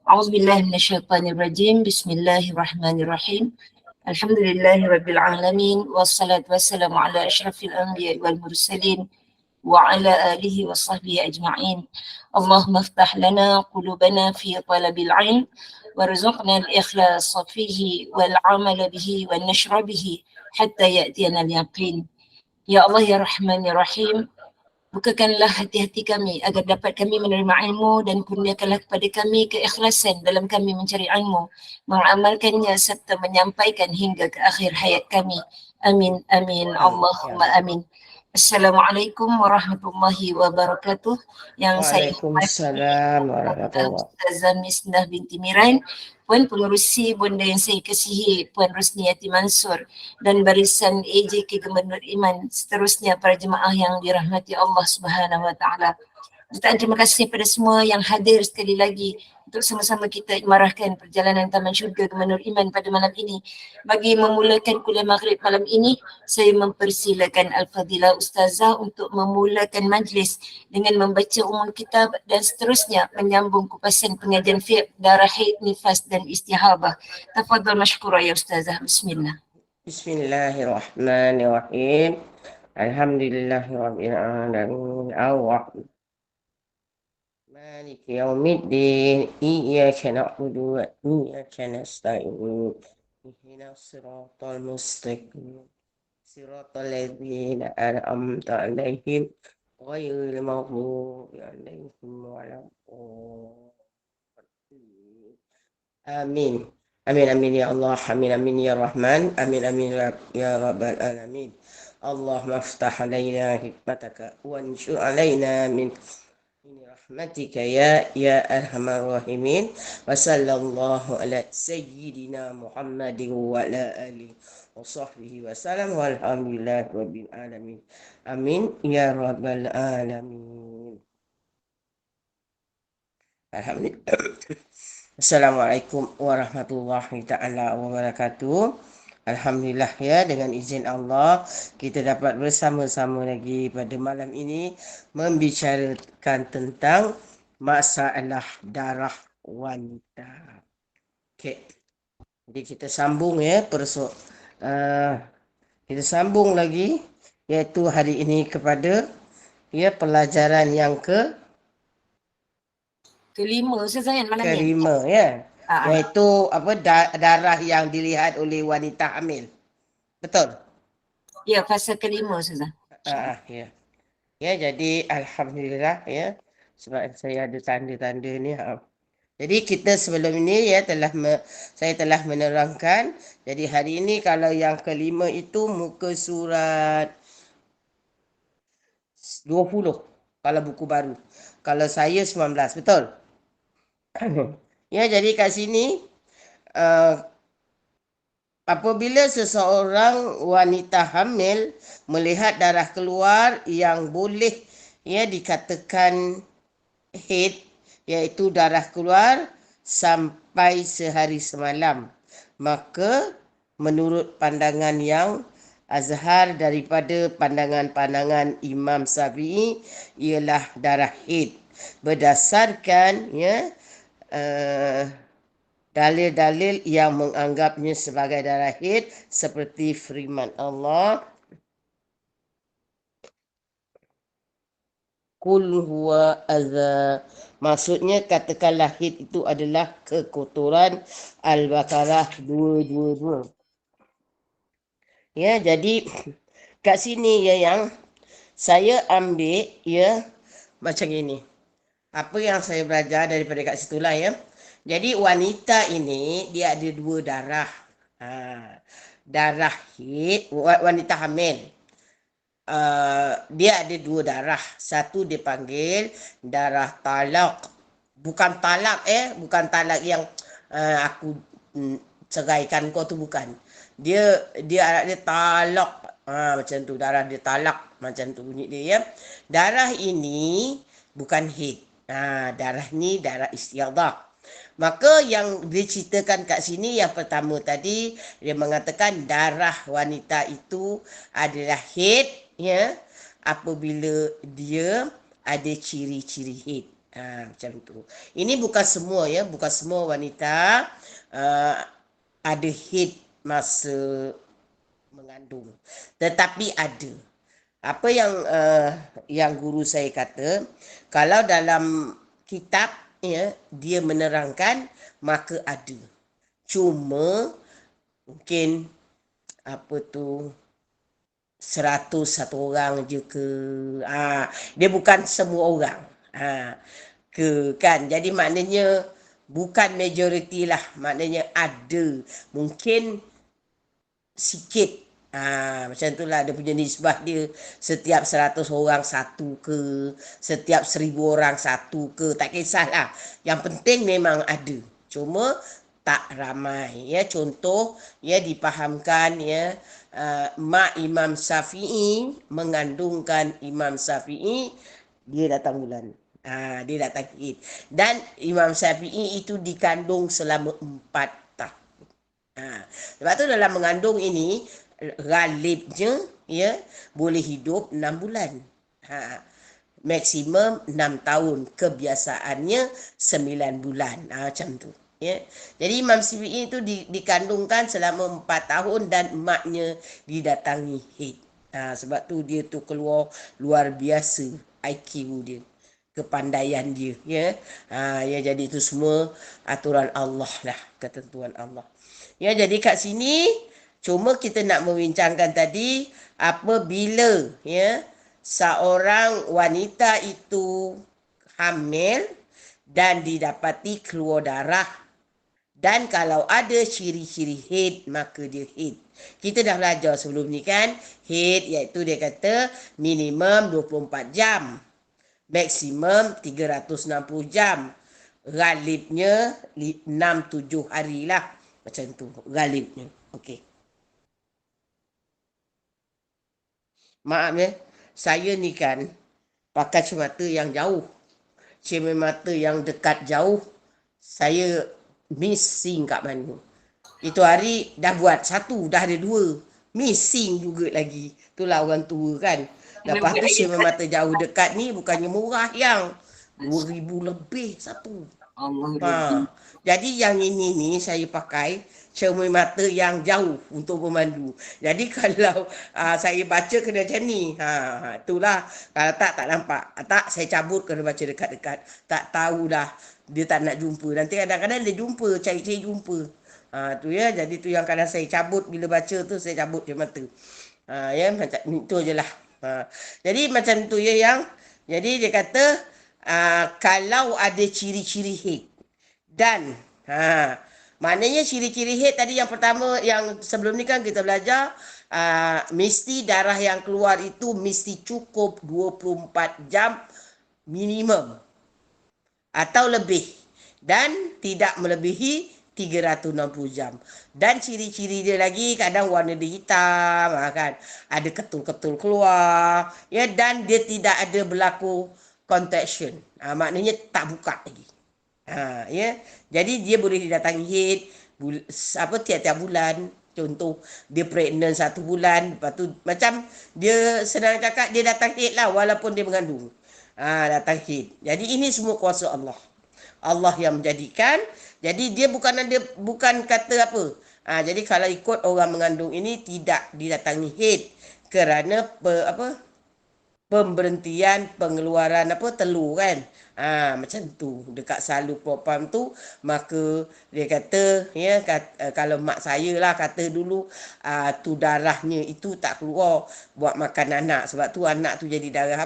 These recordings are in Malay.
أعوذ بالله من الشيطان الرجيم. بسم الله الرحمن الرحيم. الحمد لله رب العالمين والصلاة والسلام على أشرف الأنبياء والمرسلين وعلى آله وصحبه أجمعين. اللهم افتح لنا قلوبنا في طلب العلم وارزقنا الإخلاص فيه والعمل به والنشر به حتى يأتينا اليقين. Ya Allah ya Rahman ya Rahim, bukakanlah hati-hati kami agar dapat kami menerima ilmu dan kurniakanlah kepada kami keikhlasan dalam kami mencari ilmu, mengamalkannya serta menyampaikan hingga ke akhir hayat kami. Amin, amin, Amin. Ya Allahumma Allah. amin. Assalamualaikum warahmatullahi wabarakatuh. Yang saya Waalaikumsalam warahmatullahi. Ustazah Misnah binti Mirain, Puan Pengerusi Bunda yang saya kasihi Puan Rosniati Mansur dan barisan AJK Gubernur Iman, seterusnya para jemaah yang dirahmati Allah Subhanahu Wa Taala. Jutaan terima kasih kepada semua yang hadir sekali lagi untuk sama-sama kita imarahkan perjalanan Taman Syurga Gubernur Iman pada malam ini. Bagi memulakan kuliah maghrib malam ini, saya mempersilakan Al-Fadilah Ustazah untuk memulakan majlis dengan membaca umul kitab dan seterusnya menyambung kupasan pengajian fiqh, darah haid, nifas dan istihabah. Tafadhal mashkura ya Ustazah. Bismillah. Bismillahirrahmanirrahim. Alhamdulillahirabbil alamin. Malik yaumiddin. Iyyaka na'budu wa iyyaka nasta'in. Ihdinas siratal mustaqim. Siratal ladzina an'amta 'alaihim ghairil maghdubi 'alaihim waladdallin. Amin. Amin amin ya Allah, amin amin ya Rahman, amin amin ya Rabbal alamin. Allahumma aftah alaina hikmataka wa anshur alaina min rahmatika ya arhamar rahimin. Wa sallallahu ala sayyidina Muhammadin wa ala alihi wa sahbihi wa salam walhamdulillahi rabbil alamin. Amin ya Rabbal alamin. Alhamdulillah. Assalamualaikum warahmatullahi ta'ala wabarakatuh. Alhamdulillah ya, dengan izin Allah kita dapat bersama-sama lagi pada malam ini membicarakan tentang masalah darah wanita. Okey. Jadi kita sambung ya kita sambung lagi, iaitu hari ini kepada pelajaran yang Kelima Ustazah malam ni. kelima ya. Iaitu darah yang dilihat oleh wanita hamil. Betul? Ya, fasa kelima Ustazah. Ya. Ya, jadi alhamdulillah ya. Sebab saya ada tanda-tanda ni. Jadi kita sebelum ini saya telah menerangkan. Jadi hari ini kalau yang kelima itu muka surat 20 kalau buku baru. Kalau saya 19, betul? Ya, jadi kat sini apabila seseorang wanita hamil melihat darah keluar yang boleh dikatakan haid, iaitu darah keluar sampai sehari semalam, maka menurut pandangan yang azhar daripada pandangan-pandangan Imam Syafi'i ialah darah haid berdasarkan dalil-dalil yang menganggapnya sebagai darah haid seperti firman Allah, Qul huwa adza. Maksudnya katakanlah haid itu adalah kekotoran. Al-Baqarah 222. Ya, jadi kat sini yang saya ambil macam ini. Apa yang saya belajar daripada kat situlah ya. Jadi wanita ini dia ada dua darah. Darah haid, wanita hamil. Dia ada dua darah. Satu dipanggil darah talak. Bukan talak yang aku ceraikan kau tu, bukan. Dia talak. Macam tu, darah dia talak. Macam tu bunyi dia ya. Darah ini bukan haid. Darah ni darah istiadah. Maka yang diceritakan kat sini yang pertama tadi, dia mengatakan darah wanita itu adalah haid apabila dia ada ciri-ciri haid. Macam tu. Ini bukan semua ya, bukan semua wanita uh, ada haid masa mengandung. Tetapi ada. Apa yang guru saya kata, kalau dalam kitab ya dia menerangkan maka ada. Cuma mungkin apa tu 101 orang je ke. Dia bukan semua orang. Kan. Jadi maknanya bukan majoriti lah. Maknanya ada. Mungkin sikit. Macam tu lah dia punya nisbah dia. Setiap 100 orang satu ke, setiap 1000 orang satu ke, tak kisahlah. Yang penting memang ada. Cuma tak ramai ya. Contoh ya dipahamkan ya, mak Imam Syafi'i mengandungkan Imam Syafi'i, dia datang bulan. Dia datang Id. Dan Imam Syafi'i itu dikandung selama 4 tahun. Sebab tu dalam mengandung ini ghalibnya ya boleh hidup 6 bulan. Maksimum 6 tahun, kebiasaannya 9 bulan. Macam tu ya. Jadi Imam Syafi'i itu dikandungkan selama 4 tahun dan emaknya didatangi haid. Sebab tu dia tu keluar luar biasa IQ dia, kepandaian dia ya. Ya jadi itu semua aturan Allah lah, ketentuan Allah. Ya jadi kat sini cuma kita nak membincangkan tadi apabila ya seorang wanita itu hamil dan didapati keluar darah, dan kalau ada ciri-ciri haid maka dia haid. Kita dah belajar sebelum ni kan, haid iaitu dia kata minimum 24 jam, maksimum 360 jam. Ghalibnya 6-7 hari lah. Macam tu ghalibnya. Okey. Maaf ya, saya ni kan pakai cermata yang jauh. Cermata yang dekat jauh, saya missing kat mana. Itu hari dah buat satu, dah ada dua. Missing juga lagi. Itulah orang tua kan. Lepas tu cermata jauh dekat ni bukannya murah yang 2000 lebih satu. Jadi yang ini ni saya pakai cermata yang jauh untuk pemandu. Jadi kalau saya baca kena macam ni. Itulah. Kalau tak nampak. Tak, saya cabut kena baca dekat-dekat. Tak tahu dah. Dia tak nak jumpa. Nanti kadang-kadang dia jumpa. Cari-cari jumpa. Tu ya. Jadi tu yang kadang saya cabut. Bila baca tu saya cabut cermata. Ya, macam itu je lah. Jadi macam tu ya yang. Jadi dia kata kalau ada ciri-ciri haid. Dan maknanya ciri-ciri haid tadi yang pertama, yang sebelum ni kan kita belajar mesti darah yang keluar itu mesti cukup 24 jam minimum atau lebih, dan tidak melebihi 360 jam. Dan ciri-ciri dia lagi kadang warna dia hitam kan, ada ketul-ketul keluar ya, dan dia tidak ada berlaku contraction. Maknanya tak buka lagi. Ya. Jadi dia boleh didatangi haid tiap-tiap bulan. Contoh dia pregnant 1 bulan, lepas tu macam dia senang cakap dia datang haid lah walaupun dia mengandung. Datang haid. Jadi ini semua kuasa Allah. Allah yang menjadikan. Jadi dia bukan kata apa. Jadi kalau ikut orang mengandung ini tidak didatangi haid kerana pemberhentian pengeluaran telur kan. Macam tu dekat salur propam tu, maka dia kata ya kalau mak saya lah kata dulu tu darahnya itu tak keluar buat makan anak, sebab tu anak tu jadi darah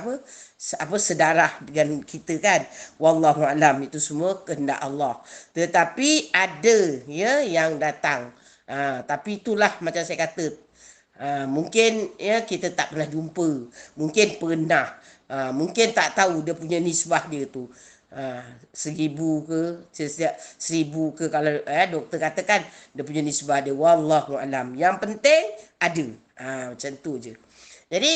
sedarah dengan kita kan. Wallahu alam, itu semua kehendak Allah. Tetapi ada ya yang datang. Tapi itulah macam saya kata, mungkin ya kita tak pernah jumpa, mungkin pernah, mungkin tak tahu dia punya nisbah dia tu 1000 ke, setiap 1000 ke, kalau doktor katakan dia punya nisbah dia, wallahu alam. Yang penting ada. Macam tu je. Jadi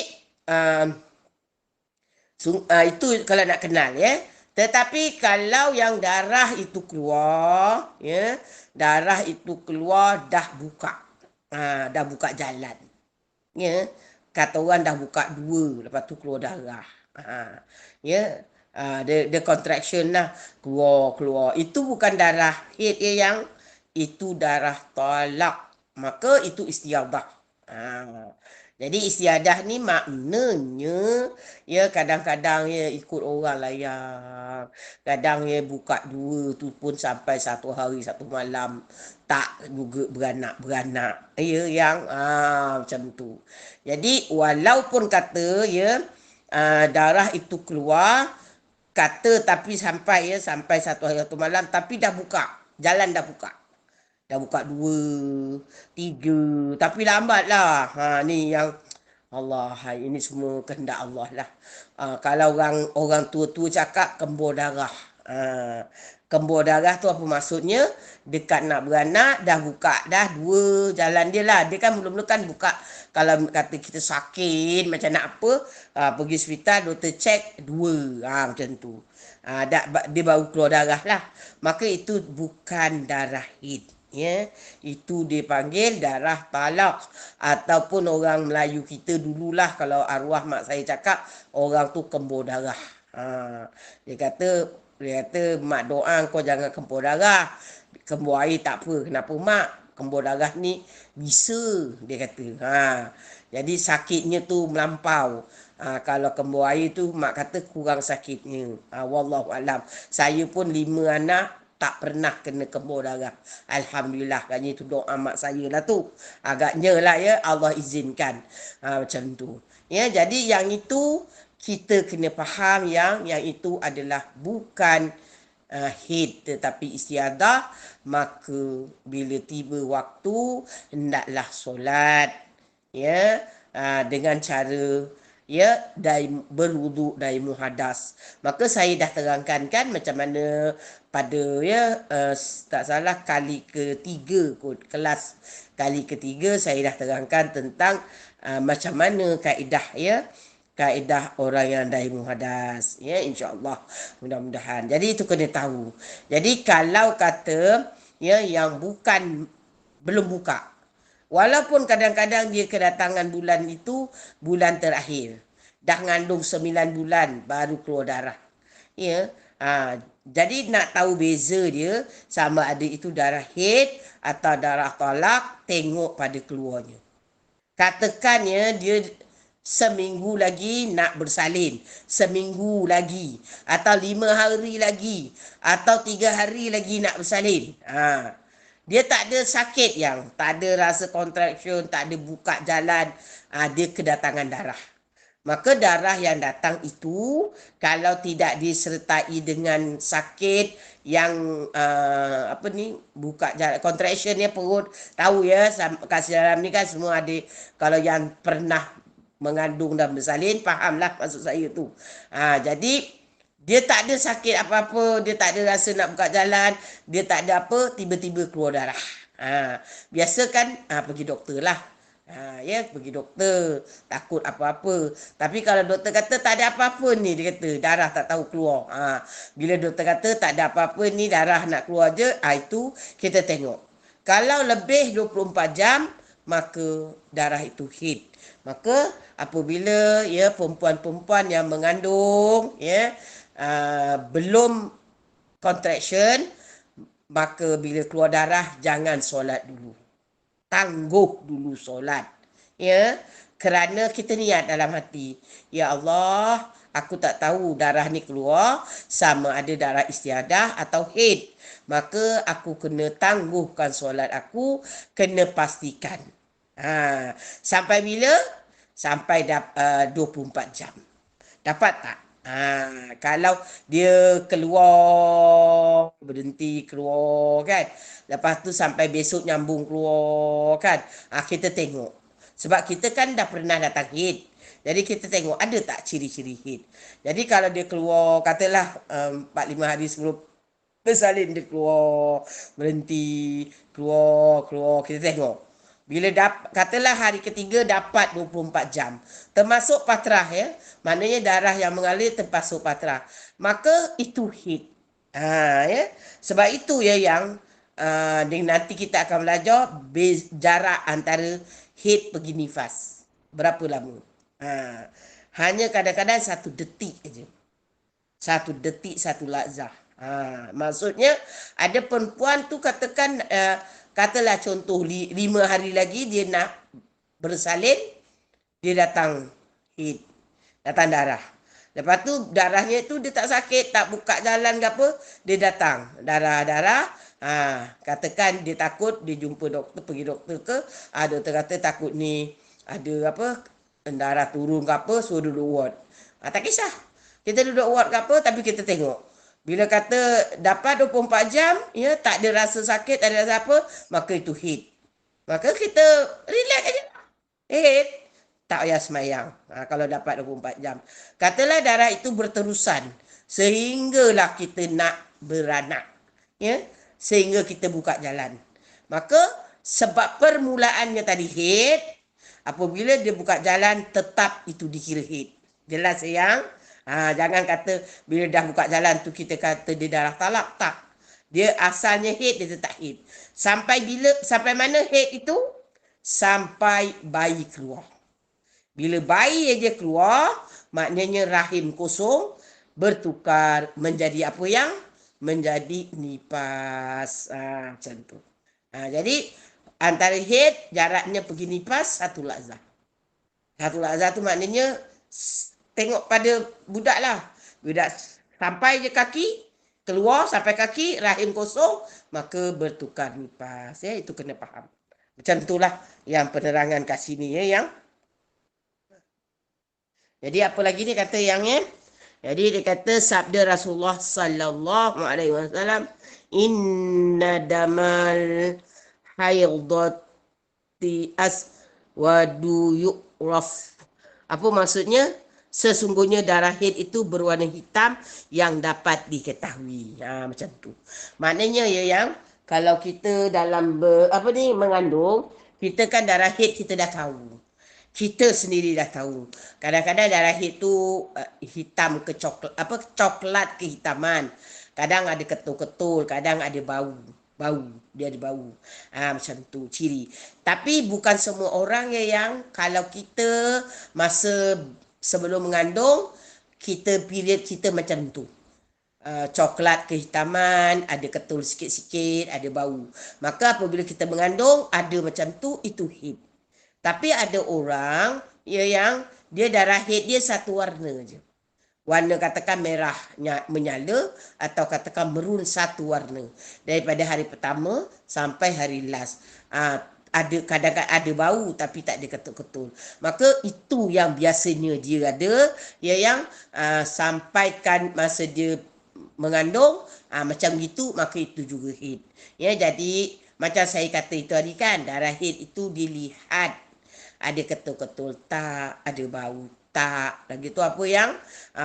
itu kalau nak kenal ya. Tetapi kalau yang darah itu keluar ya, darah itu keluar dah buka jalan ya, kata orang dah buka 2, lepas tu keluar darah. Ya, Dia contraction lah, keluar. Itu bukan darah haid ya yang, itu darah talak. Maka itu istiadah. Ah, jadi istiadah ni maknanya ya kadang-kadang ya ikut orang layak. Kadang ya buka dua tu pun sampai 1 hari 1 malam tak juga beranak-beranak. Ya yang macam tu. Jadi walaupun kata ya darah itu keluar, kata tapi sampai 1 hari 1 malam tapi dah buka. Jalan dah buka. Dah buka 2, 3, tapi lambat lah. Ni yang Allah, ini semua kehendak Allah lah. Kalau orang tua-tua cakap kembur darah. Kembur darah tu apa maksudnya? Dekat nak beranak, dah buka dah 2 jalan dia lah. Dia kan mula-mula kan buka, kalau kata kita sakit macam nak apa, pergi hospital, doktor cek 2, macam tu. Dia baru keluar darah lah. Maka itu bukan darah haid. Ya, itu dipanggil darah talak, ataupun orang Melayu kita dululah kalau arwah mak saya cakap orang tu kembur darah. Dia kata mak doa kau jangan kembur darah, kembur air tak apa. Kenapa mak? Kembur darah ni bisa, dia kata. Jadi sakitnya tu melampau. Kalau kembur air tu mak kata kurang sakitnya. Wallahualam. Saya pun 5 anak tak pernah kena kembur darah. Alhamdulillah. Katanya itu doa mak saya lah tu. Agaknya lah ya Allah izinkan. Macam tu. Ya, jadi yang itu kita kena faham yang itu adalah bukan haid tetapi istiadah. Maka bila tiba waktu hendaklah solat ya, dengan cara ya berwuduk dari muhadas. Maka saya dah terangkan kan macam mana pada ya tak salah kali ketiga kot, kelas kali ketiga saya dah terangkan tentang macam mana kaedah ya, kaedah orang yang dari muhadas ya, insyaallah mudah-mudahan. Jadi itu kena tahu. Jadi kalau kata ya yang bukan belum buka, walaupun kadang-kadang dia kedatangan bulan itu bulan terakhir, dah ngandung 9 bulan baru keluar darah. Ya, jadi nak tahu beza dia sama ada itu darah haid atau darah talak, tengok pada keluarnya. Katakan ya dia seminggu lagi nak bersalin, seminggu lagi, atau 5 hari lagi, atau 3 hari lagi nak bersalin. Dia tak ada sakit yang, tak ada rasa contraction, tak ada buka jalan, dia kedatangan darah. Maka darah yang datang itu kalau tidak disertai dengan sakit yang buka jalan, contraction ya, perut, tahu ya kasih dalam ni kan semua ada. Kalau yang pernah mengandung dan bersalin fahamlah maksud saya tu. Jadi dia tak ada sakit apa-apa, dia tak ada rasa nak buka jalan, dia tak ada apa, tiba-tiba keluar darah. Biasa kan pergi doktor lah. Ya, pergi doktor, takut apa-apa. Tapi kalau doktor kata tak ada apa-apa ni, dia kata darah tak tahu keluar. Bila doktor kata tak ada apa-apa ni, darah nak keluar je, itu kita tengok. Kalau lebih 24 jam, maka darah itu haid. Maka apabila ya perempuan-perempuan yang mengandung ya belum contraction, maka bila keluar darah jangan solat dulu. Tangguh dulu solat. Ya, kerana kita niat dalam hati, ya Allah, aku tak tahu darah ni keluar sama ada darah istiadah atau haid. Maka aku kena tangguhkan solat aku, kena pastikan. Sampai bila? Sampai 24 jam. Dapat tak? Kalau dia keluar, berhenti keluar kan, lepas tu sampai besok nyambung keluar kan, kita tengok. Sebab kita kan dah pernah datang haid, jadi kita tengok ada tak ciri-ciri haid. Jadi kalau dia keluar, katalah 4-5 hari sebelum bersalin dia keluar, berhenti, keluar, kita tengok. Bila katalah hari ketiga dapat 24 jam. Termasuk patrah ya. Maknanya darah yang mengalir termasuk patrah. Maka itu haid. Ya. Sebab itu ya yang nanti kita akan belajar jarak antara haid pergi nifas. Berapa lama. Hanya kadang-kadang 1 detik aja. 1 detik 1 lazah. Maksudnya ada perempuan tu katakan katalah contoh 5 hari lagi dia nak bersalin, dia datang head, datang darah. Lepas tu darahnya tu dia tak sakit, tak buka jalan ke apa, dia datang darah-darah. Katakan dia takut, dia jumpa doktor, pergi doktor ke, doktor kata takut ni ada apa, darah turun ke apa, suruh duduk ward. Tak kisah. Kita duduk ward ke apa, tapi kita tengok. Bila kata dapat 24 jam, ya, tak ada rasa sakit, tak ada rasa apa, maka itu head. Maka kita relax aja. Head, tak payah semayang. Kalau dapat 24 jam. Katalah darah itu berterusan. Sehinggalah kita nak beranak. Ya, sehingga kita buka jalan. Maka sebab permulaannya tadi head, apabila dia buka jalan, tetap itu dikira head. Jelas sayang? Jangan kata bila dah buka jalan tu kita kata dia darah talak. Tak. Dia asalnya head, dia tetap head. Sampai mana head itu? Sampai bayi keluar. Bila bayi aja keluar, maknanya rahim kosong bertukar menjadi apa yang? Menjadi nipas. Macam tu. Jadi antara head jaraknya pergi nipas 1 lazah. 1 lazah tu maknanya tengok pada budak lah. Budak sampai je kaki, keluar sampai kaki, rahim kosong, maka bertukar nipas. Ya, itu kena faham. Macam itulah yang penerangan kat sini ya, yang. Jadi apa lagi ni kata yang ya? Jadi dia kata sabda Rasulullah sallallahu alaihi wasallam, inna damal haidati aswadu yu'raf. Apa maksudnya? Sesungguhnya darah haid itu berwarna hitam yang dapat diketahui. Macam tu. Maknanya ya yang kalau kita dalam mengandung, kita kan darah haid kita dah tahu. Kita sendiri dah tahu. Kadang-kadang darah haid tu hitam ke coklat kehitaman. Kadang ada ketul-ketul, kadang ada bau. Dia ada bau. Macam tu ciri. Tapi bukan semua orang yang kalau kita masa sebelum mengandung, period kita macam tu. Coklat kehitaman, ada ketul sikit-sikit, ada bau. Maka apabila kita mengandung, ada macam tu, itu haid. Tapi ada orang yang dia darah haid dia satu warna je. Warna katakan merah menyala atau katakan merun satu warna. Daripada hari pertama sampai hari last. Ada kadang-kadang ada bau tapi tak ada ketul-ketul. Maka itu yang biasanya dia ada. Yang sampaikan masa dia mengandung. Macam gitu maka itu juga haid. Ya, jadi macam saya kata itu tadi kan. Darah haid itu dilihat. Ada ketul-ketul tak, ada bau tak. Lagi tu apa yang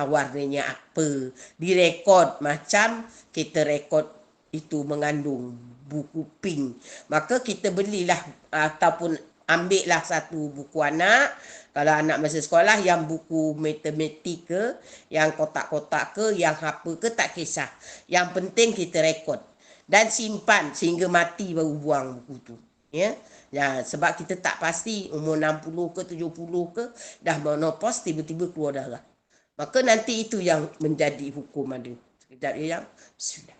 warnanya apa. Direkod macam kita rekod itu mengandung buku pink. Maka kita belilah ataupun ambillah satu buku anak. Kalau anak masa sekolah yang buku matematik ke, yang kotak-kotak ke, yang apa ke, tak kisah. Yang penting kita rekod. Dan simpan sehingga mati baru buang buku tu. Ya. Ya, sebab kita tak pasti umur 60 ke 70 ke dah menopause tiba-tiba keluar darah. Maka nanti itu yang menjadi hukum ada. Sekejap ya yang. Bismillah.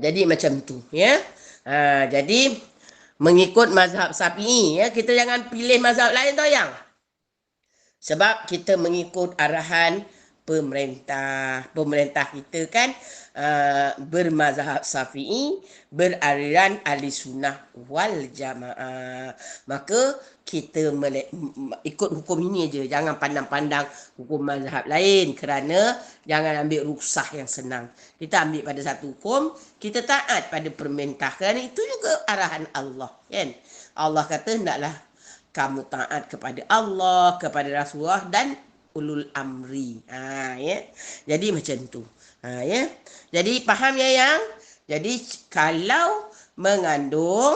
Jadi macam tu ya. Jadi mengikut mazhab Syafi'i ya, kita jangan pilih mazhab lain tau yang. Sebab kita mengikut arahan pemerintah. Pemerintah kita kan bermazhab Syafi'i, beraliran ahli sunnah wal jamaah. Maka kita ikut hukum ini aja. Jangan pandang-pandang hukum mazhab lain kerana jangan ambil ruksah yang senang. Kita ambil pada satu hukum, kita taat pada perintah kerana itu juga arahan Allah, kan? Allah kata hendaklah kamu taat kepada Allah, kepada Rasulullah dan ulul amri. Ya. Jadi macam tu. Ya. Jadi faham ya yang? Jadi kalau mengandung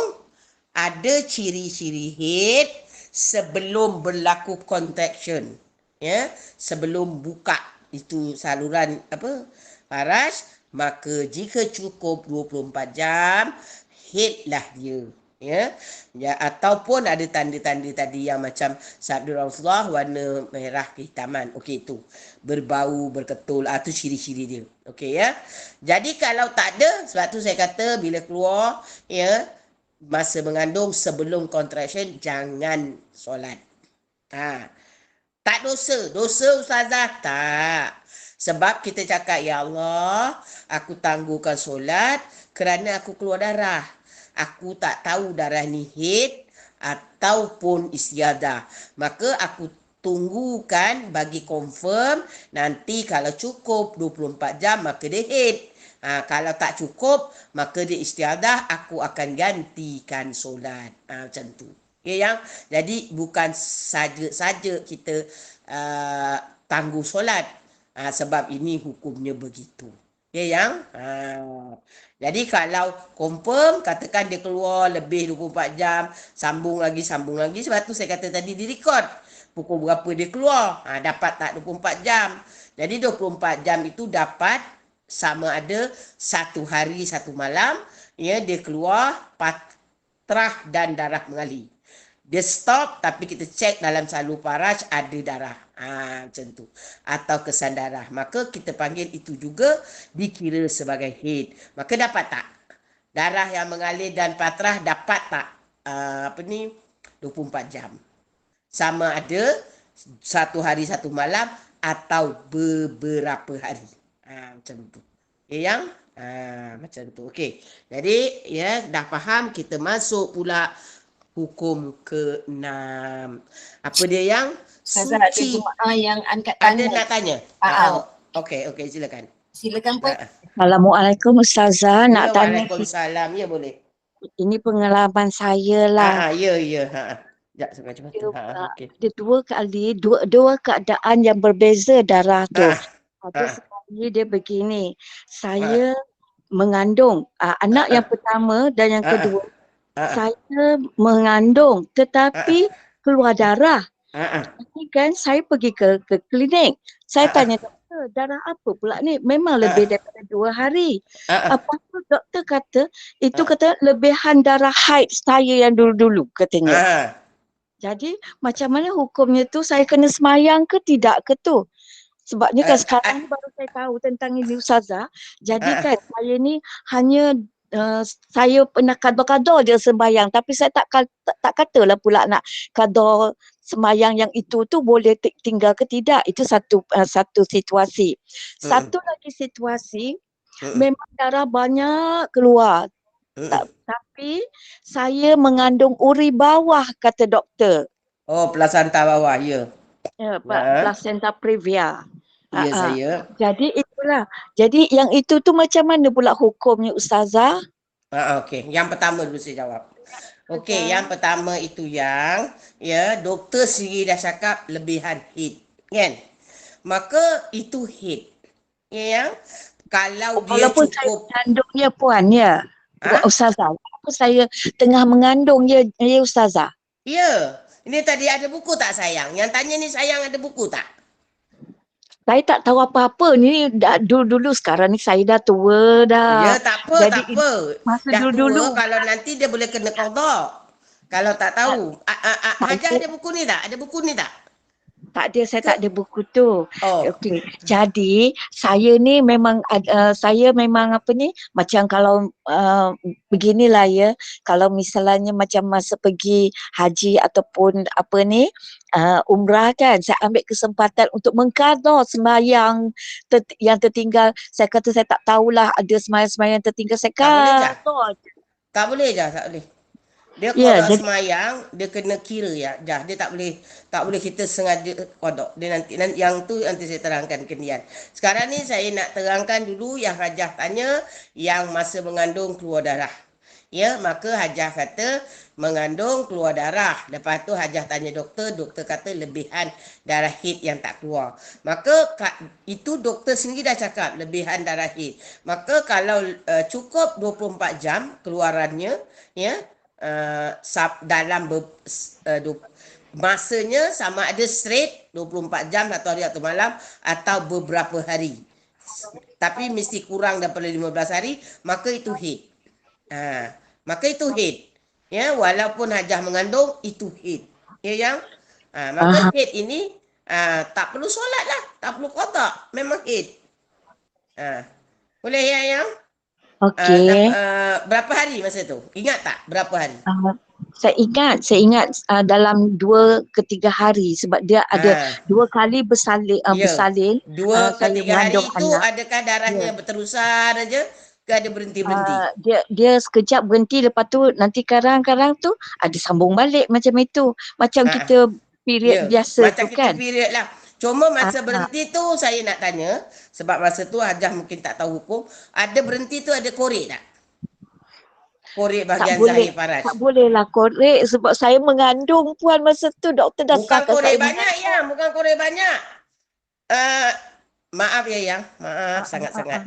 ada ciri-ciri haid sebelum berlaku contraction. Ya, sebelum buka itu saluran faraj, maka jika cukup 24 jam haidlah dia. Ya, ataupun ada tanda-tanda tadi yang macam sabda Rasulullah warna merah kehitaman. Okey, itu berbau berketul, itu ciri-ciri dia. Okey ya. Jadi kalau tak ada, sebab tu saya kata bila keluar ya masa mengandung sebelum contraction jangan solat. Ha. Tak dosa. Dosa ustazah? Tak. Sebab kita cakap, ya Allah, aku tangguhkan solat kerana aku keluar darah. Aku tak tahu darah ni haid ataupun istiadah. Maka aku tunggukan bagi confirm, nanti kalau cukup 24 jam maka dia haid. Kalau tak cukup maka dia istiadah, aku akan gantikan solat. Macam tu. Okay, yang jadi bukan saja kita tangguh solat, sebab ini hukumnya begitu. Okay, yang jadi kalau confirm katakan dia keluar lebih 24 jam, sambung lagi. Sebab tu saya kata tadi di record pukul berapa dia keluar, dapat tak 24 jam. Jadi 24 jam itu dapat sama ada 1 hari 1 malam ya, dia keluar patrah dan darah mengalir. Dia stop tapi kita cek dalam salur paraj ada darah. Macam tu. Atau kesan darah. Maka kita panggil itu juga dikira sebagai haid. Maka dapat tak? Darah yang mengalir dan patrah dapat tak? 24 jam. Sama ada 1 hari 1 malam atau beberapa hari. Macam tu. Yang macam tu. Okey. Jadi ya dah faham, kita masuk pula hukum ke-6. Apa dia yang Ustazah ada suci? jemaah yang angkat Ada tangan. nak tanya? Okey, silakan. Silakan Puan. Assalamualaikum Ustazah, nak tanya Waalaikumsalam. Ya boleh. ini pengalaman saya lah. Ya. Sekejap cepat. Okey. Ada dua kali, dua keadaan yang berbeza darah tu. Ada sekali dia begini, saya mengandung anak yang pertama dan yang kedua, saya mengandung tetapi keluar darah. Jadi kan saya pergi ke klinik, saya tanya doktor, darah apa pula ni? Memang lebih daripada 2 hari. Apa tu doktor kata, itu kata lebihan darah haid saya yang dulu-dulu katanya. Jadi macam mana hukumnya tu, saya kena semayang ke tidak ke tu? Sebabnya kan sekarang ni baru saya tahu tentang ini Ustazah. Jadi kan saya ni hanya saya pernah qada je sembahyang, tapi saya tak katalah pula nak qada sembahyang yang itu tu boleh tinggal ke tidak. Itu satu situasi. Satu lagi situasi, memang darah banyak keluar. Tapi saya mengandung uri bawah kata doktor. Plasenta bawah, ya. Placenta previa. Ya, saya. Jadi itulah. Jadi yang itu tu macam mana pula hukumnya Ustazah? Okey, yang pertama dulu saya jawab. Okey, yang pertama itu yang doktor sendiri dah cakap lebihan haid, kan? Maka itu haid. Ya, kalau dia walaupun cukup saya mengandungnya Puan ya. Ustazah, walaupun saya tengah mengandung ya Ustazah. Ya. Ini tadi ada buku tak sayang? Yang tanya ni sayang ada buku tak? Saya tak tahu apa-apa ni dulu sekarang ni saya dah tua dah. Ya, tak apa. Masa Dah dulu tua, kalau nanti dia boleh kena qada. Kalau tak tahu. Hajah ada buku ni tak? Ada buku ni tak? Tak ada, saya tak ada buku tu. Oh. Okey. Jadi saya ni memang saya memang apa ni, macam kalau beginilah ya, kalau misalnya macam masa pergi haji ataupun apa ni, umrah kan, saya ambil kesempatan untuk mengqada sembahyang yang tertinggal. Saya kata saya tak tahulah ada sembahyang-sembahyang yang tertinggal, saya qada. Tak boleh. Dia qada semayang, dia kena kira ya. Dia tak boleh kita sengaja qada. Dia nanti yang tu nanti saya terangkan kemudian. Sekarang ni saya nak terangkan dulu yang Hajah tanya yang masa mengandung keluar darah. Ya, maka Hajah kata mengandung keluar darah. Lepas tu Hajah tanya doktor kata lebihan darah haid yang tak keluar. Maka itu doktor sendiri dah cakap lebihan darah haid. Maka kalau cukup 24 jam keluarannya, ya, dalam masanya sama ada straight 24 jam 1 hari 1 malam atau beberapa hari. Tapi mesti kurang daripada 15 hari, maka itu haid. Maka itu haid. Ya, walaupun hajah mengandung itu haid. Ya yang Aha. maka haid ini tak perlu solat lah, tak perlu qada, memang haid. Boleh ya yang Okey. berapa hari masa tu? Ingat tak berapa hari? Ah, saya ingat dalam 2 ke 3 hari sebab dia ada Ah, 2 kali ya. bersalin Dua ke saya tiga mengandung hari itu anak. adakah darahnya Ya. berterusan aja ke ada berhenti-berhenti? Dia sekejap berhenti lepas tu nanti kadang-kadang tu ada sambung balik macam itu. Macam Ah, kita period ya, biasa macam tu kita kan. period lah. Cuma Ah, masa berhenti tu saya nak tanya, sebab masa tu Hajah mungkin tak tahu hukum, ada berhenti tu ada korek tak? Korek tak bahagian boleh zahir Faraj. tak bolehlah korek sebab saya mengandung puan masa tu doktor dah Bukan sahkan korek saya banyak mengandung. yang, bukan korek banyak. Uh, maaf ya yang, maaf Ah, ah, ah, sangat-sangat. ah.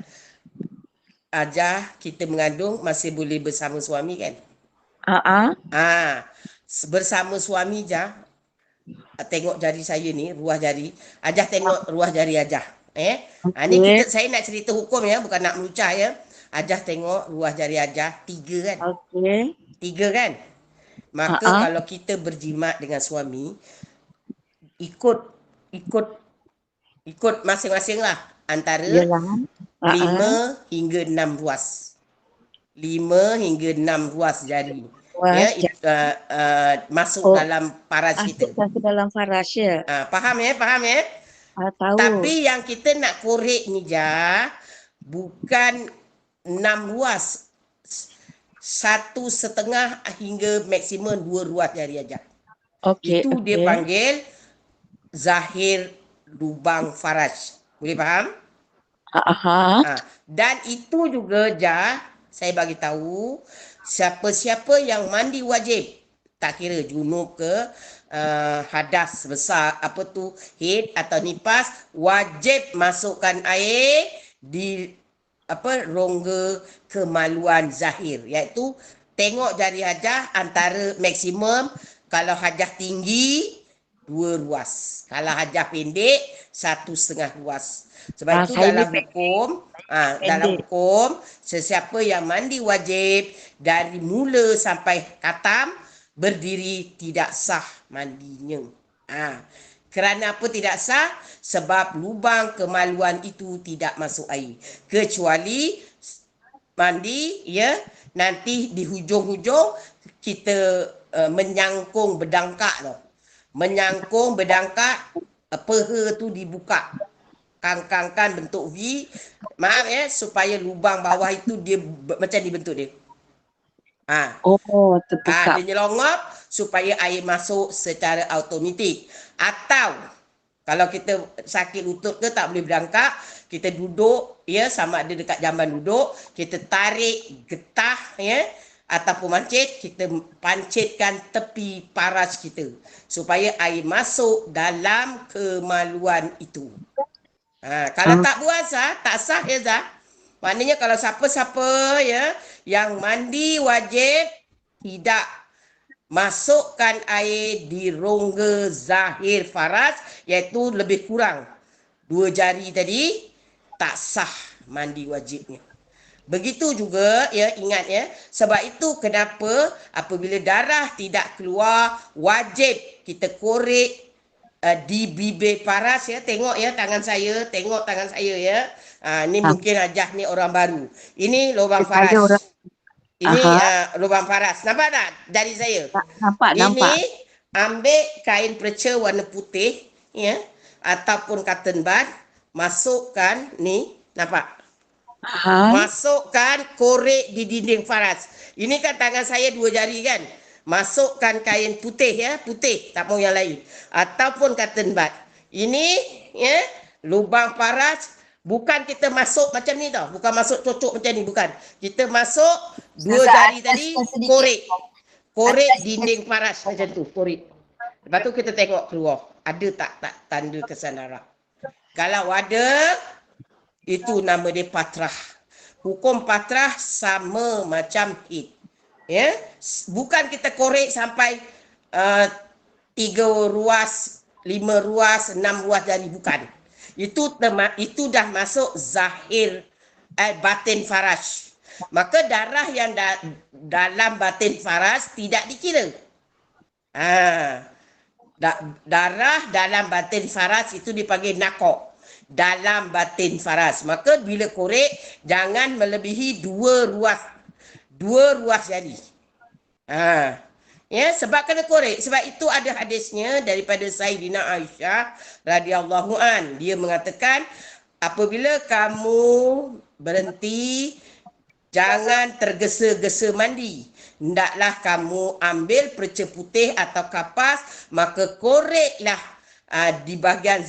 Hajah kita mengandung masih boleh bersama suami kan? Ah, ah. Bersama suami je. Tengok jari saya ni, ruah jari. Hajah tengok ruah jari Hajah. Ni Okey. saya nak cerita hukum ya, bukan nak melucah ya. Hajah tengok ruah jari Hajah 3 kan? Okey. 3 kan? Ah, Maka ah. kalau kita berjimat dengan suami, ikut ikut ikut masing-masing lah. Antara Yalah. Ah, ah. 5 hingga 6 ruas. 5 hingga 6 ruas jari. Ya, Puas. masuk Oh, dalam paras kita. masukkan ke dalam faras ya. Faham ya, faham ya? Tahu. Tapi yang kita nak korek ni bukan 6 ruas, 1,5 hingga maksimum 2 ruas jari aja. Okey, Itu dia okey. panggil zahir lubang faraj. Boleh faham? Aha. Dan itu juga saya bagi tahu siapa-siapa yang mandi wajib, tak kira junub ke hadas besar apa tu haid atau nifas, wajib masukkan air di rongga kemaluan zahir, iaitu tengok jari hajah antara maksimum, kalau hajah tinggi 2 ruas, kalau hajah pendek 1,5 ruas. Sebab itu Saya ni dalam pendek. hukum sesiapa yang mandi wajib dari mula sampai khatam berdiri tidak sah mandinya. Kerana apa tidak sah? Sebab lubang kemaluan itu tidak masuk air. Kecuali mandi ya, nanti di hujung-hujung kita menyangkung berdangkak tu. Menyangkung berdangkak, peha tu dibuka. Kangkangkan bentuk V. Maaf ya, supaya lubang bawah itu dia macam ni bentuk dia. Oh, terbuka. Dia nyelongop supaya air masuk secara automatik. Atau kalau kita sakit lutut ke tak boleh berangkat, kita duduk ya, sama ada dekat jamban duduk, kita tarik getah ya ataupun mancit, kita pancitkan tepi paras kita supaya air masuk dalam kemaluan itu. Kalau Ah, tak buat tak sah ya Zah. Maknanya kalau siapa-siapa ya yang mandi wajib tidak masukkan air di rongga zahir faras, iaitu lebih kurang 2 jari tadi, tak sah mandi wajibnya. Begitu juga ya, ingat ya, sebab itu kenapa apabila darah tidak keluar wajib kita korek di bibir paras ya. Tengok ya tangan saya, tengok tangan saya ya. Ni mungkin Hajah ni orang baru. Ini lubang saya orang. faras. Ini Aha. lubang faras. Nampak tak dari saya? Nampak. Ini ambil kain perca warna putih ya, ataupun cotton bud, masukkan ni, nampak? Aha. Masukkan korek di dinding faras. Ini kan tangan saya 2 jari kan. Masukkan kain putih ya, putih, tak mau yang lain. Ataupun cotton bud. Ini ya, lubang faras, bukan kita masuk macam ni tau. Bukan masuk cocok macam ni, bukan. Kita masuk 2 jari tadi, korek. Korek dinding faras macam tu, korek. Lepas tu kita tengok keluar. Ada tak tanda kesan darah. Kalau ada, itu nama dia patrah. Hukum patrah sama macam haid. Ya, bukan kita korek sampai 3 ruas, 5 ruas, 6 ruas jari, bukan. Itu dah masuk zahir batin faraj. Maka darah yang dalam batin faras tidak dikira. Darah dalam batin faras itu dipanggil nakok. Dalam batin faras. Maka bila korek, jangan melebihi 2 ruas jari. Ya, sebab kena korek. Sebab itu ada hadisnya daripada Sayyidina Aisyah radhiyallahu an. Dia mengatakan, apabila kamu berhenti, jangan tergesa-gesa mandi. Hendaklah kamu ambil perca putih atau kapas, maka koreklah di bahagian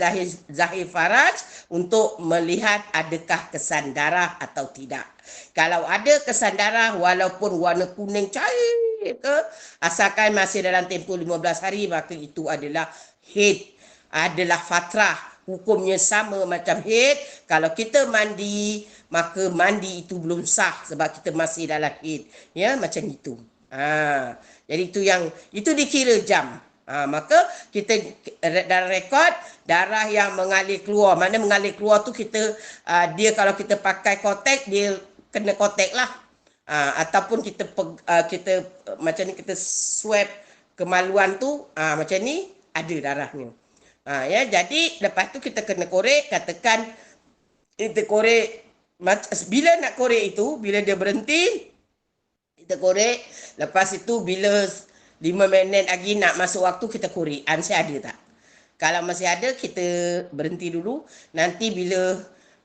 zahir faraj untuk melihat adakah kesan darah atau tidak. Kalau ada kesan darah walaupun warna kuning cair ke, asalkan masih dalam tempoh 15 hari, maka itu adalah haid, adalah fatrah. Hukumnya sama macam haid. Kalau kita mandi, maka mandi itu belum sah sebab kita masih dalam haid. Ya, macam itu. Jadi itu dikira jam. Maka kita dalam rekod darah yang mengalir keluar. Mana mengalir keluar tu kita dia kalau kita pakai kotek, dia kena kotek lah. Ataupun kita macam ni kita swab kemaluan tu, macam ni ada darahnya. Ya, jadi lepas tu kita kena korek. Katakan kita korek, bila nak korek itu, bila dia berhenti kita korek. Lepas itu bila 5 minit lagi nak masuk waktu, kita korek. Masih ada tak? Kalau masih ada, kita berhenti dulu. Nanti bila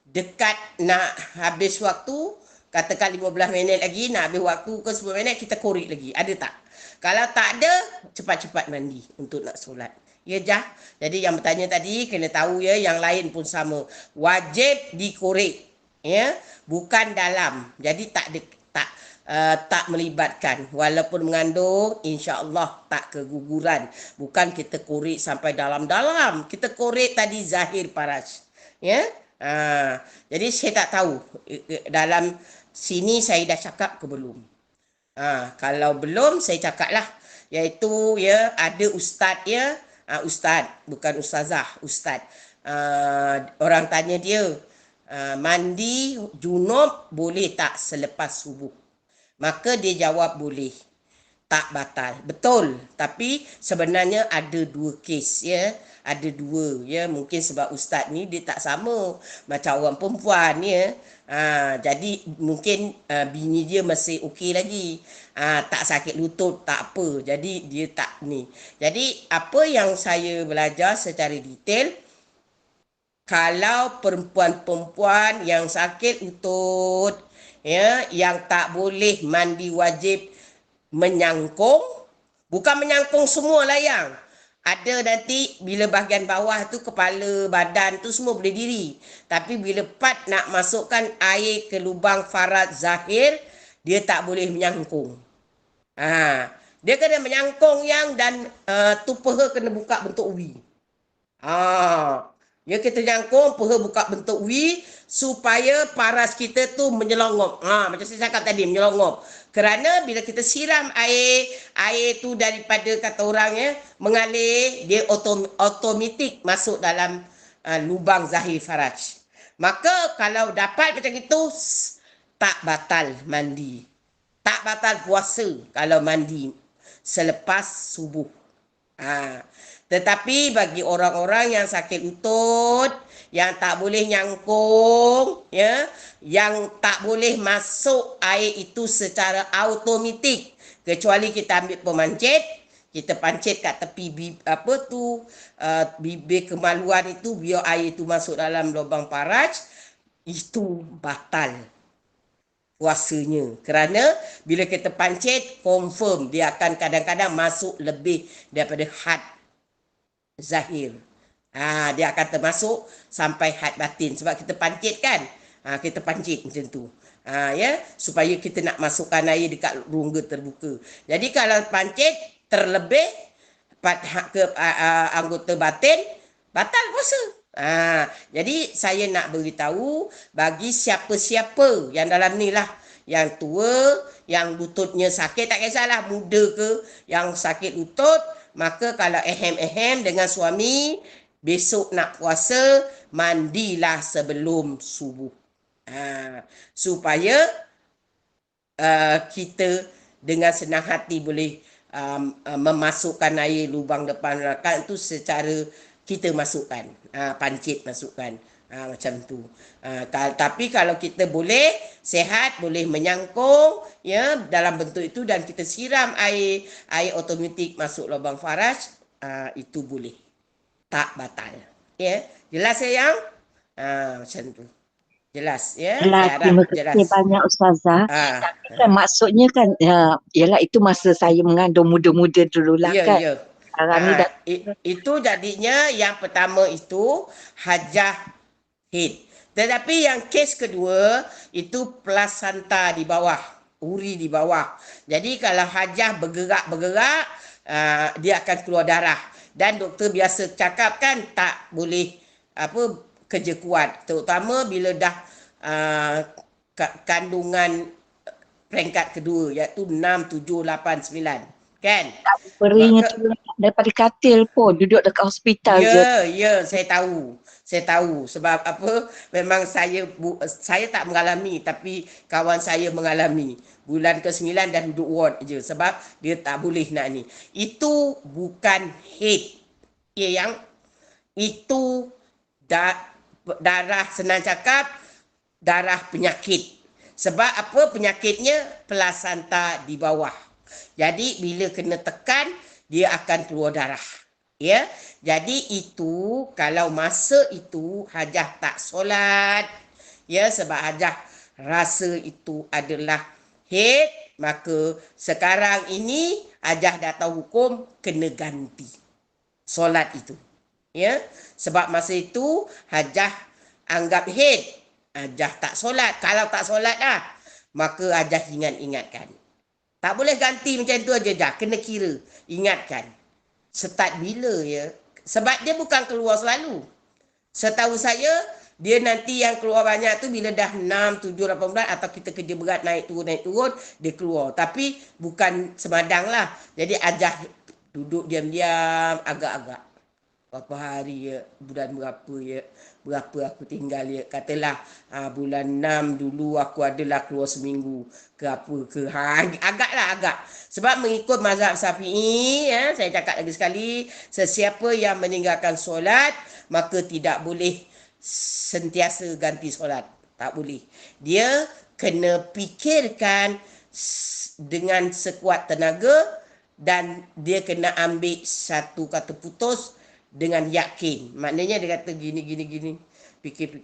dekat nak habis waktu, katakan 15 minit lagi, nak habis waktu ke 10 minit, kita korek lagi. Ada tak? Kalau tak ada, cepat-cepat mandi untuk nak solat. Ya, Jah. Jadi yang bertanya tadi, kena tahu ya, yang lain pun sama. Wajib dikorek. Ya, bukan dalam. Jadi tak melibatkan. Walaupun mengandung, insya-Allah tak keguguran. Bukan kita korek sampai dalam-dalam. Kita korek tadi zahir paras. Ya. Jadi saya tak tahu dalam sini saya dah cakap ke belum. Kalau belum, saya cakaplah. Iaitu ya, ada ustaz ya. Ustaz, bukan ustazah, ustaz. Orang tanya dia, mandi junub boleh tak selepas subuh? Maka dia jawab boleh, tak batal. Betul, tapi sebenarnya ada 2 kes ya. Ada 2 ya, mungkin sebab ustaz ni dia tak sama macam orang perempuan ya. Jadi mungkin bini dia masih okey lagi. Tak sakit lutut, tak apa. Jadi dia tak ni. Jadi apa yang saya belajar secara detail, kalau perempuan-perempuan yang sakit lutut ya, yang tak boleh mandi wajib menyangkung, bukan menyangkung semua layang. Ada nanti bila bahagian bawah tu, kepala, badan tu semua boleh diri. Tapi bila part nak masukkan air ke lubang faraj zahir, dia tak boleh menyangkung. Dia kena menyangkung yang dan tu peha kena buka bentuk V. Ya, kita jangkung, peha buka bentuk V supaya paras kita tu menyelongop. Macam saya cakap tadi, menyelongop. Kerana bila kita siram air tu daripada kata orang ya, mengalir, dia otomatik masuk dalam lubang zahir faraj. Maka kalau dapat macam itu, tak batal mandi. Tak batal puasa kalau mandi selepas subuh. Tetapi bagi orang-orang yang sakit lutut, yang tak boleh nyangkung, ya, yang tak boleh masuk air itu secara automatik, kecuali kita ambil pemancit, kita pancit kat tepi bibir kemaluan itu, biar air itu masuk dalam lubang faraj, itu batal puasanya. Kerana bila kita pancit, confirm dia akan kadang-kadang masuk lebih daripada had zahir. Dia akan termasuk sampai had batin. Sebab kita pancit kan. Kita pancit macam tu. Ya, supaya kita nak masukkan air dekat rongga terbuka. Jadi kalau pancit terlebih ke anggota batin, batal puasa. Jadi saya nak beritahu bagi siapa-siapa yang dalam ni lah, yang tua, yang lututnya sakit, tak kisahlah muda ke, yang sakit lutut, maka kalau ehem-ehem dengan suami, besok nak puasa, mandilah sebelum subuh. Supaya kita dengan senang hati boleh memasukkan air lubang depan rakaat itu secara kita masukkan, pancit masukkan, macam tu. Tapi kalau kita boleh sihat, boleh menyangkung ya dalam bentuk itu dan kita siram air automatik masuk lubang faraj, itu boleh, tak batal. Ya, jelas sayang? Macam tu. Jelas ya, Jelas, saya harap terima jelas. kasih banyak Ustazah. Tapi kan maksudnya kan, yalah itu masa saya mengandung muda-muda dululah Ya, kan. ya. Sekarang ni dah Itu jadinya yang pertama itu hajah haid. Tetapi yang kes kedua itu plasenta di bawah, uri di bawah. Jadi kalau hajah bergerak-bergerak, dia akan keluar darah. Dan doktor biasa cakap kan tak boleh kerja kuat. Terutama bila dah kandungan peringkat kedua iaitu 6, 7, 8, 9. Kan? berinya Maka tu daripada katil pun duduk dekat hospital je. ya, saya tahu. Saya tahu sebab apa? Memang saya tak mengalami tapi kawan saya mengalami. Bulan ke-9 dah duduk ward je sebab dia tak boleh nak ni. Itu bukan hate. Ya, yang itu darah, senang cakap, darah penyakit. Sebab apa? Penyakitnya plasenta di bawah. Jadi bila kena tekan, dia akan keluar darah. Ya, jadi itu kalau masa itu hajah tak solat, ya sebab hajah rasa itu adalah haid, maka sekarang ini hajah dah tahu hukum kena ganti solat itu. Ya, sebab masa itu hajah anggap haid, hajah tak solat. Kalau tak solat dah, maka hajah ingatkan. Tak boleh ganti macam tu aja, kena kira, ingatkan. Start bila ya? Sebab dia bukan keluar selalu. Setahu saya, dia nanti yang keluar banyak tu bila dah 6, 7, 8 bulan atau kita kerja berat naik turun, dia keluar. Tapi bukan semadang lah. Jadi ajah duduk diam-diam agak-agak. Berapa hari ya, bulan berapa aku tinggal ya. Katalah bulan 6 dulu aku adalah keluar seminggu ke apa ke. Agak. Sebab mengikut mazhab Syafi'i, ya, saya cakap lagi sekali, sesiapa yang meninggalkan solat maka tidak boleh sentiasa ganti solat. Tak boleh. Dia kena fikirkan dengan sekuat tenaga dan dia kena ambil satu kata putus dengan yakin. Maknanya dia kata gini. Fikir.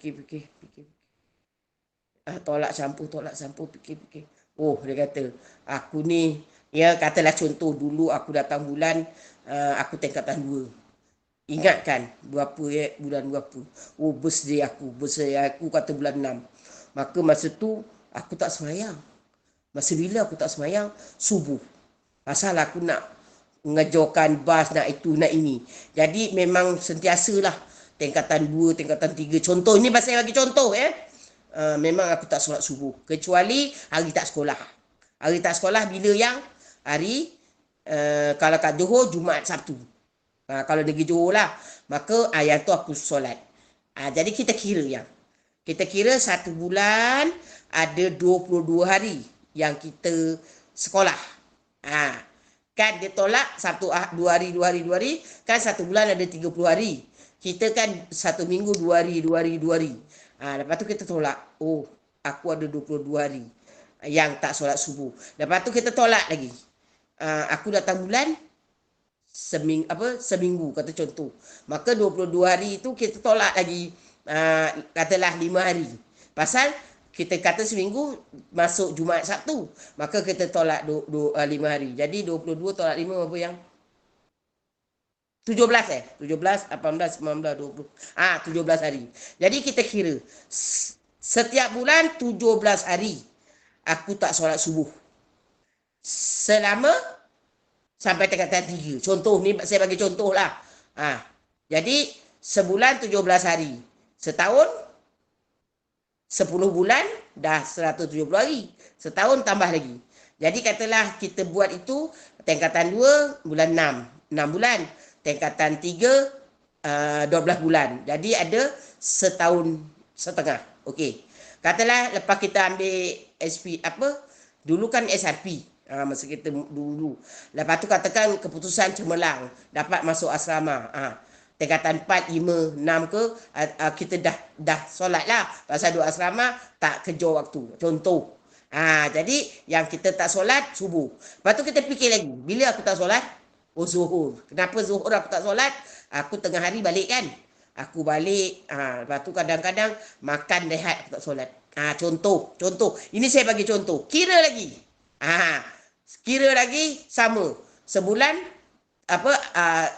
Tolak campur, fikir. Oh, dia kata, aku ni, ya katalah contoh dulu aku datang bulan, aku tingkatan 2. Ingatkan berapa ya, bulan berapa. Oh, birthday aku kata bulan 6. Maka masa tu aku tak semayang. Masa bila aku tak semayang? Subuh. Pasal aku nak ngejorkan bas, nak itu, nak ini. Jadi memang sentiasalah tingkatan 2, tingkatan 3. Contoh, ini saya bagi contoh memang aku tak solat subuh. Kecuali hari tak sekolah. Hari tak sekolah bila yang hari kalau kat Johor, Jumaat, Sabtu. Kalau negeri Johor lah. Maka yang tu aku solat. Jadi kita kira yang. Kita kira 1 bulan ada 22 hari yang kita sekolah. Kan dia tolak 2 hari, kan 1 bulan ada 30 hari. Kita kan 1 minggu 2 hari. Lepas tu kita tolak. Oh, aku ada 22 hari yang tak solat subuh. Lepas tu kita tolak lagi. Aku datang bulan seminggu kata contoh. Maka 22 hari itu kita tolak lagi katalah 5 hari. Pasal kita kata seminggu masuk Jumaat Sabtu, maka kita tolak 5 hari. Jadi 22 tolak 5 apa yang 17 17, 18, 19, 20. 17 hari. Jadi kita kira setiap bulan 17 hari aku tak solat subuh. Selama sampai tingkatan 3. Contoh ni saya bagi contoh lah. Jadi sebulan 17 hari. Setahun 10 bulan dah 170 hari. Setahun tambah lagi. Jadi katalah kita buat itu tingkatan 2 bulan 6. 6 bulan. Tingkatan 3 12 bulan. Jadi ada setahun setengah. Okey. Katalah lepas kita ambil SP 2 Dulu kan SRP. Masa kita dulu. Lepas tu katakan keputusan cemerlang. Dapat masuk asrama. Tingkatan 4, 5, 6 ke, kita dah solat lah. Pasal duduk asrama, tak kejar waktu. Contoh. Jadi yang kita tak solat, subuh. Lepas tu kita fikir lagi. Bila aku tak solat? Oh, zuhur. Kenapa zuhur aku tak solat? Aku tengah hari balik kan. Aku balik. Lepas tu kadang-kadang makan rehat aku tak solat. Contoh. Ini saya bagi contoh. Kira lagi. Kira lagi sama. Sebulan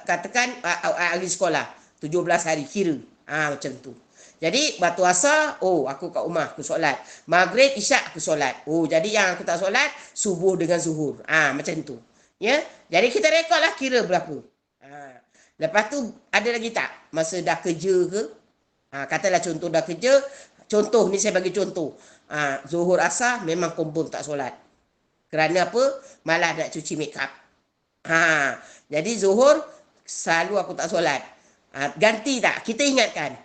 katakan hari sekolah 17 hari kira macam tu. Jadi batu asar, aku kat rumah aku solat. Maghrib, isyak aku solat. Jadi yang aku tak solat subuh dengan zuhur. Macam tu. Ya. Jadi kita rekodlah kira berapa. Lepas tu ada lagi tak masa dah kerja ke? Katalah contoh dah kerja. Contoh ni saya bagi contoh. Zuhur asar memang confirm tak solat. Kerana apa? Malah nak cuci make up. Jadi zuhur selalu aku tak solat. Ganti tak? Kita ingatkan.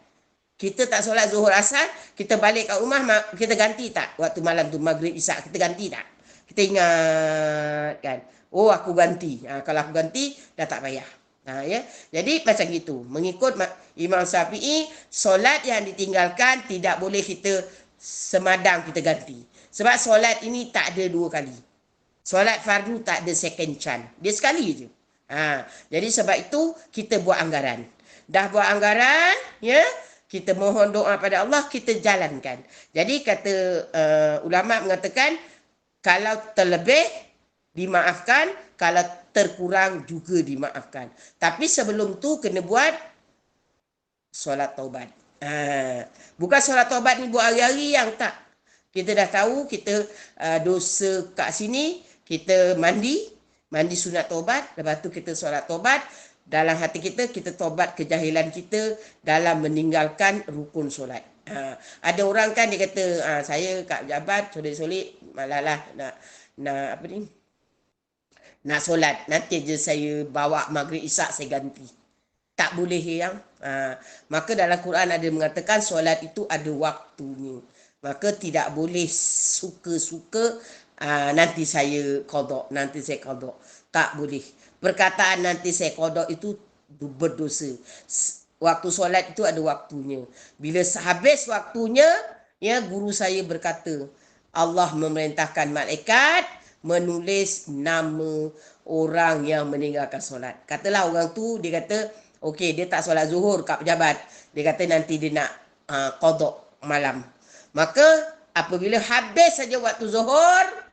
Kita tak solat zuhur asar, kita balik kat rumah, kita ganti tak? Waktu malam tu maghrib isyak, kita ganti tak? Kita ingatkan. Aku ganti. Kalau aku ganti, dah tak payah. Ya. Jadi macam itu. Mengikut Imam Syafi'i, solat yang ditinggalkan tidak boleh kita semadang kita ganti. Sebab solat ini tak ada 2 kali. Solat fardu tak ada second chance. Dia sekali je. Jadi sebab itu kita buat anggaran. Dah buat anggaran, ya, kita mohon doa pada Allah, kita jalankan. Jadi kata ulama mengatakan kalau terlebih dimaafkan, kalau terkurang juga dimaafkan. Tapi sebelum tu kena buat solat taubat. Bukan solat taubat ni buat hari-hari yang tak. Kita dah tahu kita dosa kat sini, kita mandi sunat taubat, lepas tu kita solat taubat. Dalam hati kita tobat kejahilan kita dalam meninggalkan rukun solat. Ada orang kan dia kata, saya kat pejabat, solik-solik, malah nak solat. Nanti je saya bawa maghrib isyak saya ganti. Tak boleh yang. Maka dalam Quran ada mengatakan solat itu ada waktunya. Maka tidak boleh suka-suka nanti saya qada, nanti saya qada. Tak boleh. Perkataan nanti saya qada itu berdosa. Waktu solat itu ada waktunya. Bila habis waktunya, ya, guru saya berkata, Allah memerintahkan malaikat menulis nama orang yang meninggalkan solat. Katalah orang tu dia kata, okey, dia tak solat zuhur kat pejabat. Dia kata nanti dia nak qada malam. Maka apabila habis saja waktu zuhur,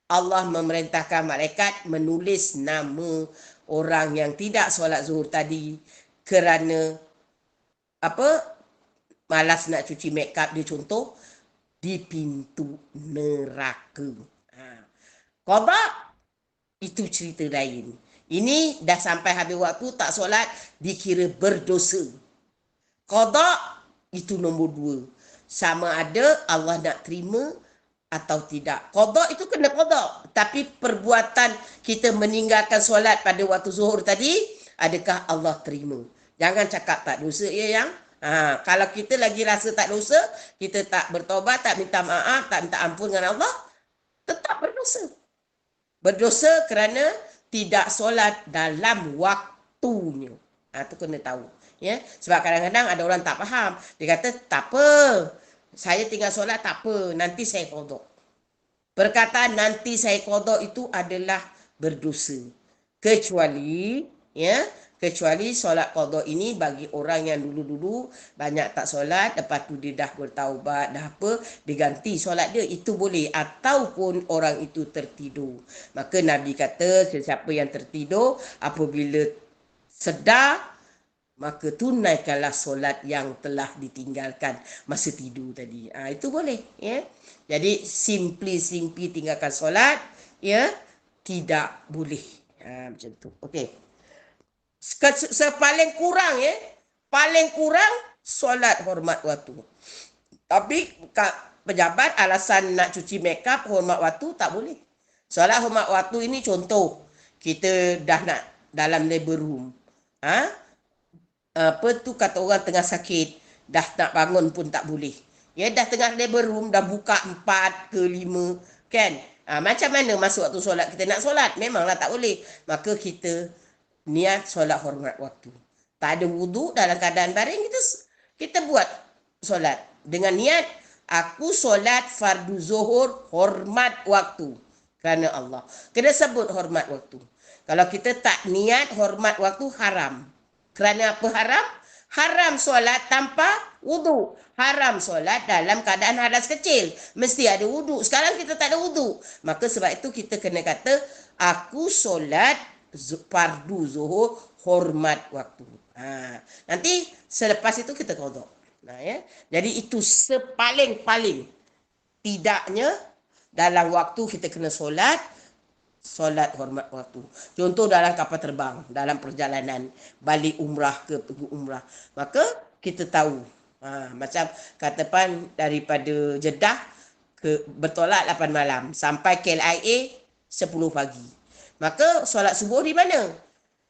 Allah memerintahkan malaikat menulis nama orang yang tidak solat zuhur tadi kerana malas nak cuci make up, dia contoh, di pintu neraka. Qada itu cerita lain. Ini dah sampai habis waktu tak solat dikira berdosa. Qada itu nombor 2. Sama ada Allah nak terima atau tidak. Qada itu kena qada. Tapi perbuatan kita meninggalkan solat pada waktu zuhur tadi, adakah Allah terima? Jangan cakap tak dosa, ya yang. Kalau kita lagi rasa tak dosa, kita tak bertaubat, tak minta maaf, tak minta ampun dengan Allah, tetap berdosa. Berdosa kerana tidak solat dalam waktunya. Itu kena tahu. Ya? Sebab kadang-kadang ada orang tak faham. Dia kata, tak apa. Saya tinggal solat, tak apa. Nanti saya qada. Perkataan nanti saya qada itu adalah berdosa. Kecuali solat qada ini bagi orang yang dulu-dulu banyak tak solat, lepas tu dia dah bertaubat, dah apa, diganti solat dia, itu boleh. Ataupun orang itu tertidur. Maka Nabi kata, sesiapa yang tertidur, apabila sedar, maka tunaikanlah solat yang telah ditinggalkan masa tidur tadi. Itu boleh, ya. Jadi simply tinggalkan solat, ya, tidak boleh. Macam tu. Okey. Paling kurang, ya, paling kurang solat hormat waktu. Tapi pejabat alasan nak cuci makeup hormat waktu tak boleh. Solat hormat waktu ini contoh, kita dah nak dalam labor room. Kata orang tengah sakit, dah nak bangun pun tak boleh. Ya, dah tengah labor room, dah buka 4 ke 5, kan? Macam mana masuk waktu solat? Kita nak solat, memanglah tak boleh. Maka kita niat solat hormat waktu. Tak ada wuduk dalam keadaan baring, kita buat solat dengan niat aku solat fardu zuhur hormat waktu kerana Allah. Kena sebut hormat waktu. Kalau kita tak niat hormat waktu, haram. Kerana apa haram? Haram solat tanpa wuduk. Haram solat dalam keadaan hadas kecil. Mesti ada wuduk. Sekarang kita tak ada wuduk. Maka sebab itu kita kena kata, aku solat fardu zuhur hormat waktu. Nanti selepas itu kita qada. Ya. Jadi itu sepaling-paling tidaknya dalam waktu kita kena solat hormat waktu. Contoh dalam kapal terbang, dalam perjalanan balik umrah ke pergi umrah. Maka kita tahu. Macam katakan daripada Jeddah bertolak 8 malam sampai KLIA 10 pagi. Maka solat subuh di mana?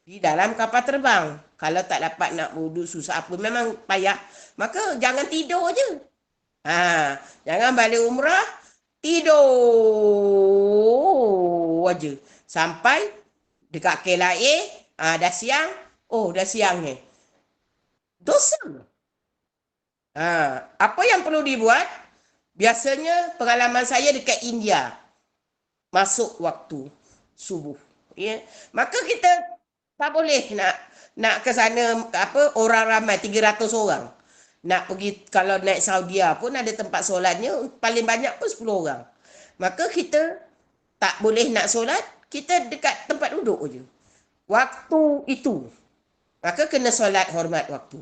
Di dalam kapal terbang. Kalau tak dapat nak wuduk, susah apa, memang payah. Maka jangan tidur je. Jangan balik umrah, tidur aja. Sampai dekat KLIA, dah siang. Dah siang ni. Dosa. Apa yang perlu dibuat? Biasanya pengalaman saya dekat India. Masuk waktu subuh. Ya. Maka kita tak boleh nak ke sana orang ramai 300 orang. Nak pergi, kalau naik Saudi pun ada tempat solatnya paling banyak pun 10 orang. Maka kita tak boleh nak solat, kita dekat tempat duduk je. Waktu itu. Maka kena solat hormat waktu.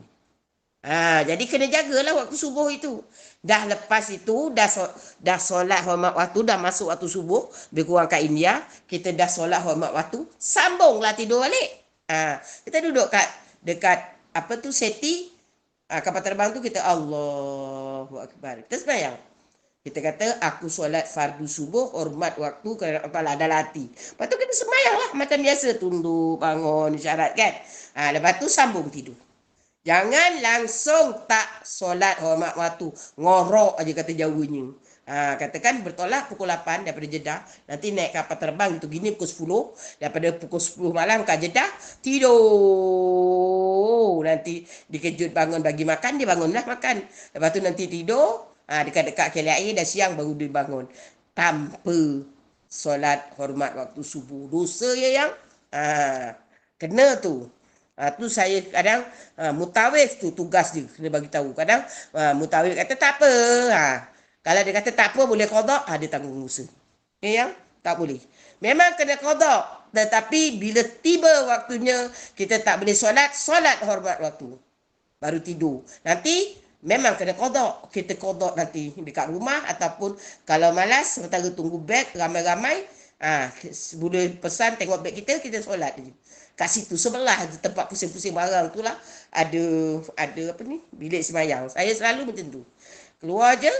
Jadi kena jagalah waktu subuh itu. Dah lepas itu, dah solat hormat waktu, dah masuk waktu subuh, lebih kurang kat India, kita dah solat hormat waktu, sambunglah tidur balik. Kita duduk dekat seti kapal terbang tu, kita Allahu Akbar. Kita sembahyang. Kita kata aku solat fardu subuh hormat waktu kerana ada hati. Lepas tu kita sembahyang lah macam biasa, tunduk, bangun, isyarat kan. Lepas tu sambung tidur. Jangan langsung tak solat hormat waktu. Ngorok aja kata Jawanya. Katakan bertolak pukul 8 daripada Jeddah, nanti naik kapal terbang itu gini pukul 10, daripada pukul 10 malam kat Jeddah, tidur. Nanti dikejut bangun bagi makan, dia bangunlah makan. Lepas tu nanti tidur, dekat-dekat KLIA dah siang baru dia bangun. Tanpa solat hormat waktu subuh. Dosa ya yang kena tu. Tu saya kadang mutawif tu tugas dia kena bagi tahu. Kadang mutawif kata tak apa. Kalau dia kata tak apa boleh qada, dia tanggung usaha. Ya, tak boleh. Memang kena qada, tetapi bila tiba waktunya kita tak boleh solat hormat waktu. Baru tidur. Nanti memang kena qada. Kita qada nanti dekat rumah ataupun kalau malas sementara tunggu beg ramai-ramai, boleh pesan tengok beg kita solat je. Kat situ sebelah tempat pusing-pusing barang tu lah ada bilik sembahyang. Saya selalu macam tu. Keluar je,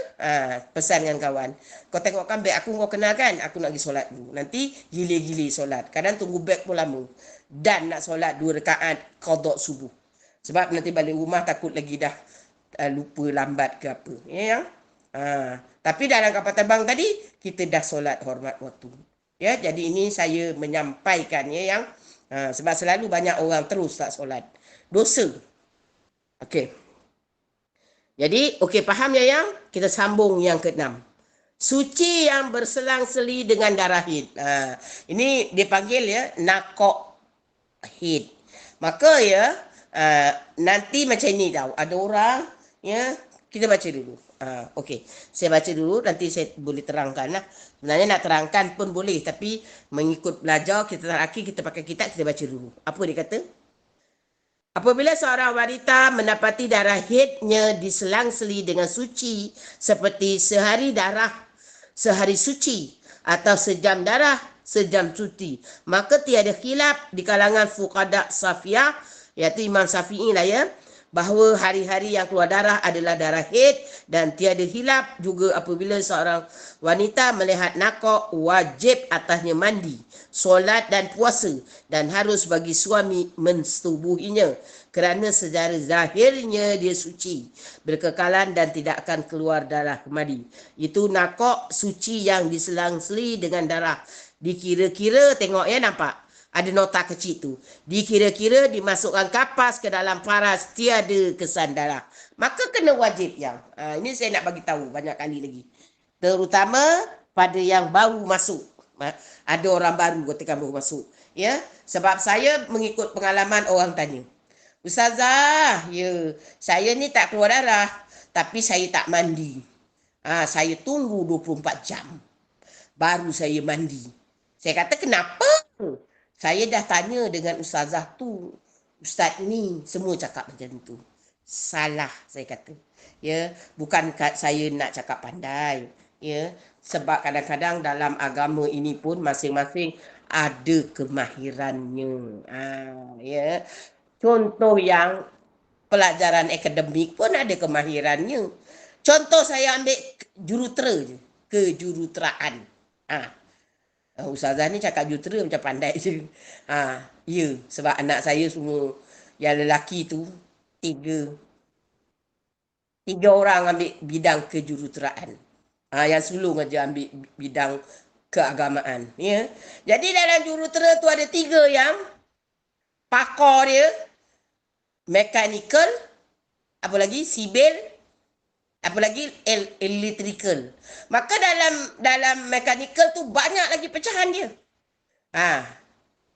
pesan dengan kawan. Kau tengokkan beg aku, kau kenal kan? Aku nak pergi solat dulu. Nanti gili-gili solat. Kadang tunggu beg pun lama. Dan nak solat 2 rakaat qada subuh. Sebab nanti balik rumah takut lagi dah lupa lambat ke apa. Ya. Tapi dalam kapal terbang tadi, kita dah solat hormat waktu. Ya, jadi ini saya menyampaikan yang sebab selalu banyak orang terus tak solat. Dosa. Okey. Jadi, faham ya yang? Kita sambung yang ke-6. Suci yang berselang-seli dengan darah haid. Ini dipanggil ya, nakok haid. Maka ya, nanti macam ini tau. Ada orang, ya, kita baca dulu. Saya baca dulu, nanti saya boleh terangkan lah. Sebenarnya nak terangkan pun boleh, tapi mengikut belajar, kita pakai kitab, kita baca dulu. Apa dia kata? Apabila seorang wanita mendapati darah haidnya diselang-seli dengan suci seperti sehari darah, sehari suci atau sejam darah, sejam suci, maka tiada khilaf di kalangan fuqaha Safiyah, iaitu Imam Syafi'i lah ya, bahawa hari-hari yang keluar darah adalah darah haid dan tiada hilaf juga apabila seorang wanita melihat nakok wajib atasnya mandi, solat dan puasa dan harus bagi suami mensetubuhinya kerana secara zahirnya dia suci, berkekalan dan tidak akan keluar darah kembali. Itu nakok suci yang diselang-seli dengan darah. Dikira-kira, tengok ya, nampak? Ada nota kecil tu. Dikira-kira dimasukkan kapas ke dalam paras tiada kesan darah. Maka kena wajib yang. Ini saya nak bagi tahu banyak kali lagi. Terutama pada yang baru masuk. Ada orang baru ketika baru masuk. Ya, sebab saya mengikut pengalaman orang tanya. Ustazah, ya, saya ni tak keluar darah. Tapi saya tak mandi. Saya tunggu 24 jam. Baru saya mandi. Saya kata kenapa? Saya dah tanya dengan ustazah tu. Ustaz ni semua cakap macam tu. Salah saya kata. Ya, bukan saya nak cakap pandai. Ya, sebab kadang-kadang dalam agama ini pun masing-masing ada kemahirannya. Ya. Contoh yang pelajaran akademik pun ada kemahirannya. Contoh saya ambil jurutera je. Kejuruteraan. Ustazah ni cakap jurutera macam pandai je. Ya, sebab anak saya semua yang lelaki tu tiga orang ambil bidang kejuruteraan. Yang sulung aja ambil bidang keagamaan. Ya. Jadi dalam jurutera tu ada 3 yang pakar dia, mechanical, apa lagi, sibil, apa lagi, electrical. Maka dalam mechanical tu banyak lagi pecahan dia.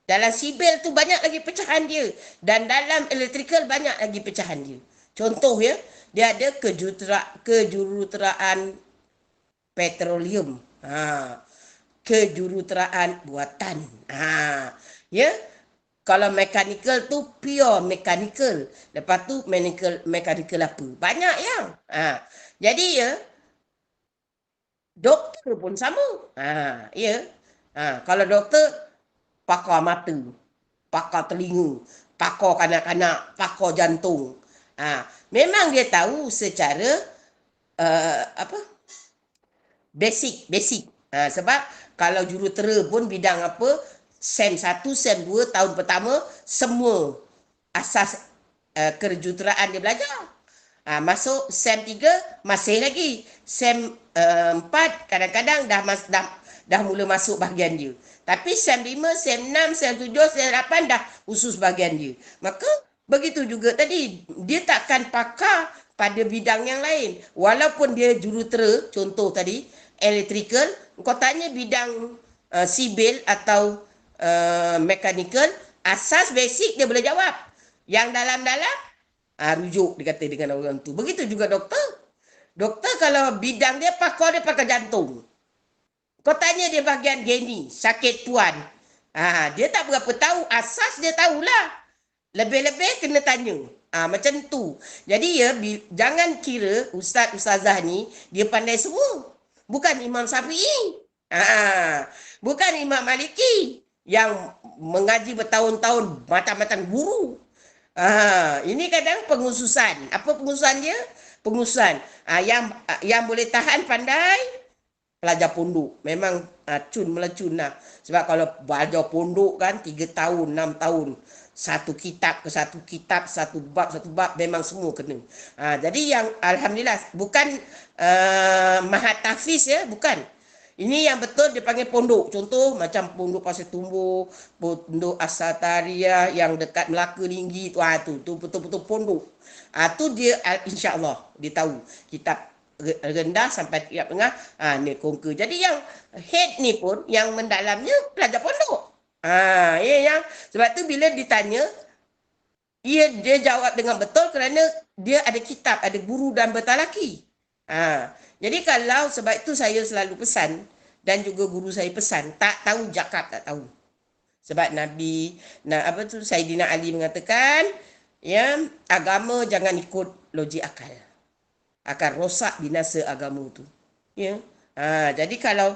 Dalam sibil tu banyak lagi pecahan dia. Dan dalam electrical banyak lagi pecahan dia. Contoh ya, dia ada kejuruteraan petroleum. Kejuruteraan buatan. Ya. Kalau mechanical tu pure mechanical. Lepas tu mechanical apa? Banyak yang. Jadi ya, doktor pun sama. Ya. Kalau doktor, pakar mata, pakar telinga, pakar kanak-kanak, pakar jantung. Memang dia tahu secara basic. Sebab kalau jurutera pun bidang apa, SEM 1, SEM 2 tahun pertama semua asas kejuruteraan dia belajar. Masuk SEM 3 masih lagi. SEM 4 kadang-kadang dah mula masuk bahagian dia. Tapi SEM 5, SEM 6, SEM 7, SEM 8 dah khusus bahagian dia. Maka begitu juga tadi, dia takkan pakar pada bidang yang lain. Walaupun dia jurutera, contoh tadi, electrical, kau tanya bidang sibil atau mechanical, asas basic dia boleh jawab. Yang dalam-dalam, rujuk dia kata dengan orang tu. Begitu juga doktor. Doktor kalau bidang dia pakar jantung. Kau tanya dia bahagian geni, sakit tuan. Dia tak berapa tahu, asas dia tahulah. Lebih-lebih kena tanya. Macam tu. Jadi ya, jangan kira ustaz-ustazah ni dia pandai semua. Bukan Imam Syafi'i. Bukan Imam Maliki yang mengaji bertahun-tahun macam-macam guru. Ini kadang pengususan. Apa pengususan dia? Pengususan. Yang boleh tahan pandai pelajar pondok. Memang melecun lah. Sebab kalau belajar pondok kan 3 tahun, 6 tahun. Satu kitab ke satu kitab, satu bab memang semua kena. Jadi yang alhamdulillah bukan mahat tahfiz ya, bukan. Ini yang betul dipanggil pondok. Contoh macam pondok Pasir Tumbuh, pondok Asataria yang dekat Melaka Tinggi tu betul-betul pondok. Tu dia insya-Allah dia tahu kitab rendah sampai kitab tengah ni conquer. Jadi yang head ni pun yang mendalamnya pelajar pondok. Yang sebab tu bila ditanya dia jawab dengan betul kerana dia ada kitab, ada guru dan bertalaki. Jadi kalau sebab itu saya selalu pesan dan juga guru saya pesan, tak tahu cakap tak tahu. Sebab Nabi Saidina Ali mengatakan, ya, agama jangan ikut logik akal. Akan rosak binasa agama tu. Ya. Jadi kalau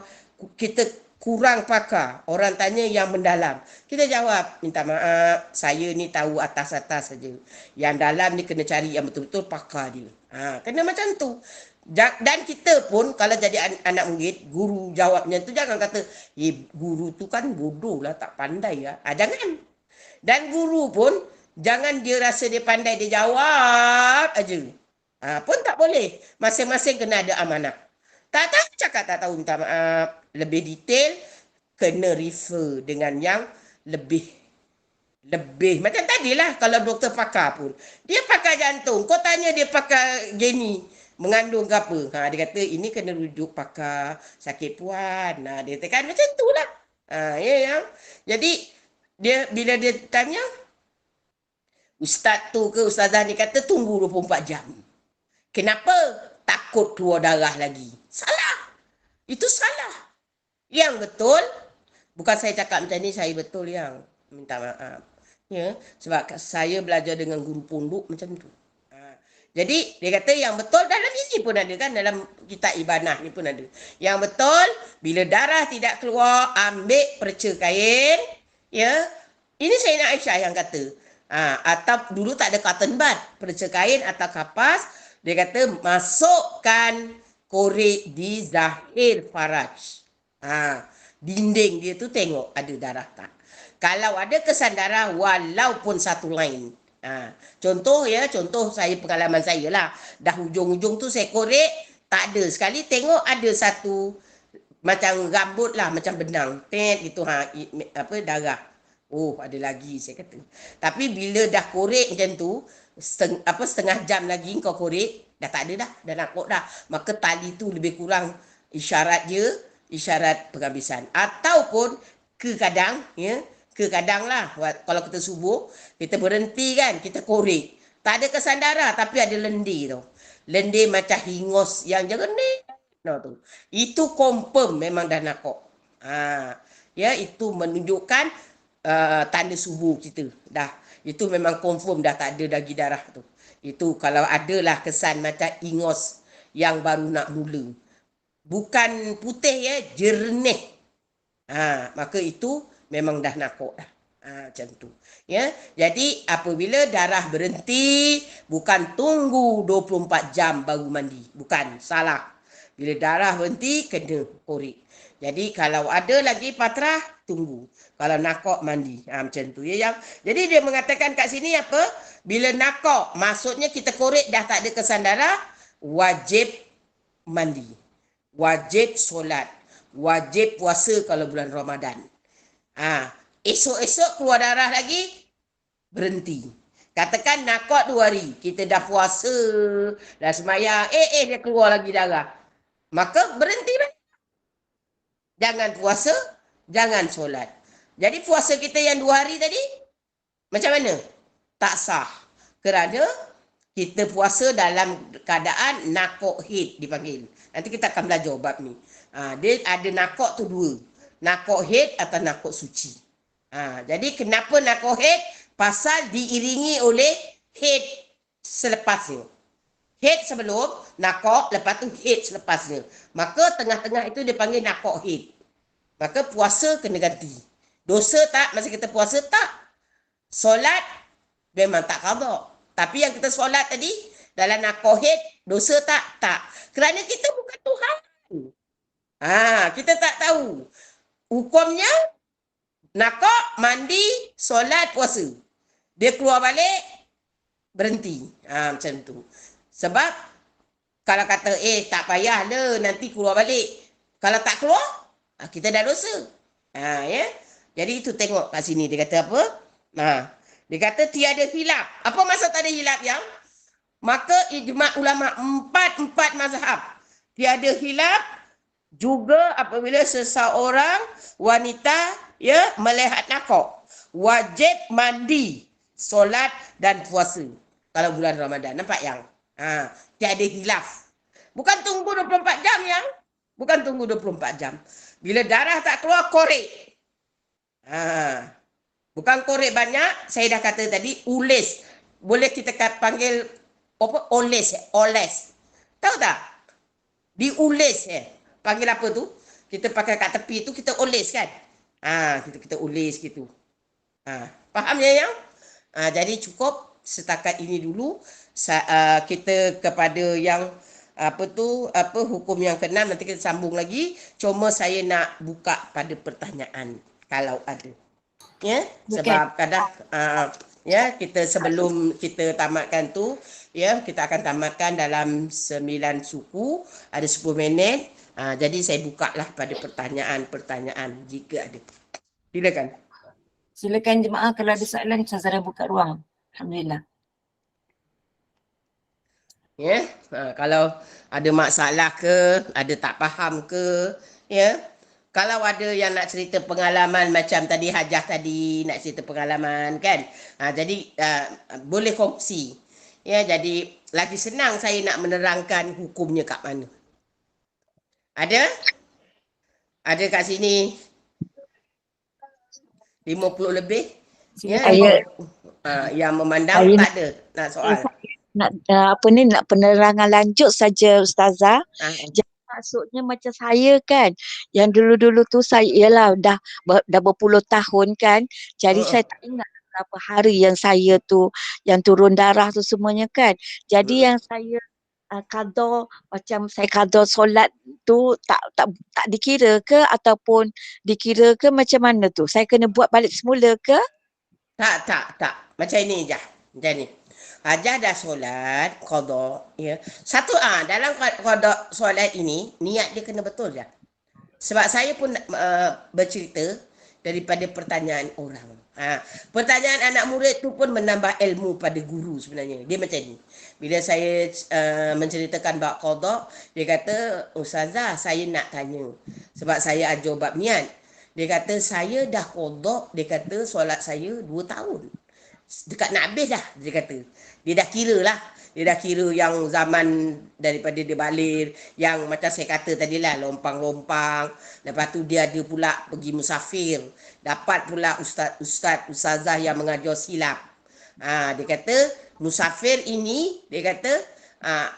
kita kurang pakar. Orang tanya yang mendalam. Kita jawab, minta maaf, saya ni tahu atas-atas saja. Yang dalam ni kena cari yang betul-betul pakar dia. Kena macam tu. Dan kita pun kalau jadi anak murid, guru jawabnya tu jangan kata, guru tu kan bodoh lah, tak pandai lah. Jangan. Dan guru pun, jangan dia rasa dia pandai, dia jawab aja. Pun tak boleh. Masing-masing kena ada amanah. Tak tahu cakap tak tahu, minta maaf. Lebih detail, kena refer dengan yang lebih macam tadilah kalau doktor pakar pun. Dia pakar jantung. Kau tanya dia pakar gini, mengandung ke apa. Dia kata ini kena rujuk pakar sakit puan. Dia katakan macam tu lah. Ya. Jadi, bila dia tanya, ustaz tu ke ustazah ni kata tunggu 24 jam. Kenapa? Takut keluar darah lagi. Salah. Itu salah. Yang betul, bukan saya cakap macam ni, saya betul yang minta maaf. Ya, sebab saya belajar dengan guru pondok macam tu. Jadi, dia kata yang betul dalam ini pun ada kan, dalam kitab Ibanah ni pun ada. Yang betul, bila darah tidak keluar, ambil perca kain. Ya, ini Sayyidina Aisyah yang kata. Atau dulu tak ada cotton bud, perca kain atau kapas. Dia kata, masukkan korek di zahir faraj. Dinding dia tu tengok ada darah tak. Kalau ada kesan darah walaupun satu line. Contoh saya pengalaman saya lah. Dah hujung-hujung tu saya korek, tak ada. Sekali tengok ada satu macam rambut lah, macam benang. Gitu darah. Oh, ada lagi saya kata. Tapi bila dah korek macam tu, setengah jam lagi kau korek, dah tak ada dah, dah nakut dah. Maka tali tu lebih kurang isyarat je, isyarat penghabisan. Ataupun kadang lah, kalau kita subuh, kita berhenti kan, kita korek. Tak ada kesan darah, tapi ada lendir tu. Lendir macam hingos yang jernih. Tu. Itu confirm memang dah nakut. Itu menunjukkan tanda subuh kita. Dah. Itu memang confirm dah tak ada lagi darah tu. Itu kalau adalah kesan macam hingos yang baru nak mula. Bukan putih jernih. Maka itu memang dah nakut dah. Macam tu. Ya. Jadi apabila darah berhenti, bukan tunggu 24 jam baru mandi. Bukan, salah. Bila darah berhenti, kena korek. Jadi kalau ada lagi patrah, tunggu. Kalau nakut, mandi. Macam tu. Ya, jadi dia mengatakan kat sini apa? Bila nakut, maksudnya kita korek dah tak ada kesan darah, wajib mandi. Wajib solat. Wajib puasa kalau bulan Ramadan. Esok-esok keluar darah lagi, berhenti. Katakan nakut 2 hari. Kita dah puasa, dah sembahyang. Dia keluar lagi darah. Maka berhenti lah. Jangan puasa, jangan solat. Jadi puasa kita yang 2 hari tadi, macam mana? Tak sah. Kerana kita puasa dalam keadaan nakut haid dipanggil. Nanti kita akan belajar bab ni. Dia ada nakut tu 2. Nakut haid atau nakut suci. Jadi kenapa nakut haid? Pasal diiringi oleh haid selepasnya. Haid sebelum, nakut, lepas tu haid selepasnya. Maka tengah-tengah itu dia panggil nakut haid. Maka puasa kena ganti. Dosa tak masa kita puasa? Tak. Solat memang tak qada. Tapi yang kita solat tadi, dalam nakut haid, dosa tak? Tak. Kerana kita bukan Tuhan. Kita tak tahu. Hukumnya, nakut, mandi, solat, puasa. Dia keluar balik, berhenti. Macam tu. Sebab, kalau kata, tak payah le, nanti keluar balik. Kalau tak keluar, kita dah dosa. Ya. Jadi itu tengok kat sini. Dia kata apa? Dia kata tiada hilaf. Apa maksud tak ada hilaf yang? Maka ijma' ulama 4 mazhab. Tiada hilaf juga apabila seseorang wanita melihat nakut. Wajib mandi, solat dan puasa. Kalau bulan Ramadan. Nampak yang? Tiada hilaf. Bukan tunggu 24 jam yang? Bukan tunggu 24 jam. Bila darah tak keluar, korek. Bukan korek banyak. Saya dah kata tadi, ules. Boleh kita panggil oles. Tahu tak? Diules. Panggil apa tu? kita pakai kat tepi tu kita oles kan. Kita oles gitu. Faham ya yang? Jadi cukup setakat ini dulu. Kita kepada yang hukum yang keenam nanti kita sambung lagi. Cuma saya nak buka pada pertanyaan kalau ada. Ya, sebab kadang ya kita sebelum kita tamatkan tu ya kita akan tamatkan dalam 9 suku, ada 10 minit. Jadi saya bukalah pada pertanyaan-pertanyaan jika ada. Silakan. Silakan jemaah kalau ada soalan Ustazah buka ruang. Alhamdulillah. Ya, kalau ada masalah ke, ada tak faham ke, ya. Kalau ada yang nak cerita pengalaman macam tadi Hajah tadi nak cerita pengalaman kan. Jadi boleh kongsi. Ya, jadi lagi senang saya nak menerangkan hukumnya kat mana. Ada? Ada kat sini 50 lebih. Ya, yang memandang tak ada nak soal. Nak penerangan lanjut saja Ustazah. Jadi maksudnya macam saya kan, yang dulu-dulu tu saya ialah dah berpuluh tahun kan. Jadi saya tak ingat berapa hari yang saya tu yang turun darah tu semuanya kan. Jadi yang saya qada, macam saya qada solat tu tak dikira ke ataupun dikira ke macam mana tu? Saya kena buat balik semula ke? Tak. Macam ini je. Macam ni. Hajah dah solat, qada, ya. Satu dalam qada solat ini niat dia kena betul je. Sebab saya pun bercerita daripada pertanyaan orang. Pertanyaan anak murid tu pun menambah ilmu pada guru sebenarnya. Dia macam ni. Bila saya menceritakan bab qada, dia kata, "Ustazah, saya nak tanya sebab saya ajar bab niat." Dia kata, "Saya dah qada," dia kata, "solat saya 2 tahun. Dekat nak habis dah," dia kata. Dia dah kira lah. Dia dah kira yang zaman daripada dia balik, yang macam saya kata tadi lah, lompang-lompang. Lepas tu dia ada pula pergi musafir. Dapat pula ustazah yang mengajar silap. Dia kata, musafir ini, dia kata,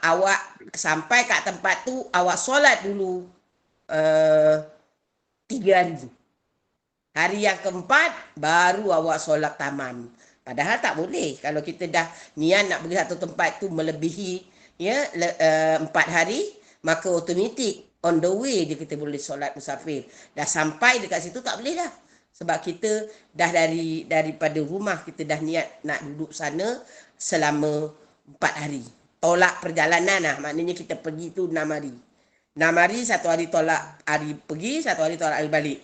awak sampai kat tempat tu, awak solat dulu 3 hari. Hari yang keempat, baru awak solat taman. Padahal tak boleh. Kalau kita dah niat nak pergi satu tempat tu melebihi 4 hari, maka automatik on the way dia kita boleh solat musafir. Dah sampai dekat situ tak boleh dah. Sebab kita dah daripada rumah kita dah niat nak duduk sana selama 4 hari. Tolak perjalanan lah. Maknanya kita pergi tu 6 hari. 6 hari, 1 hari tolak hari pergi, 1 hari tolak hari balik.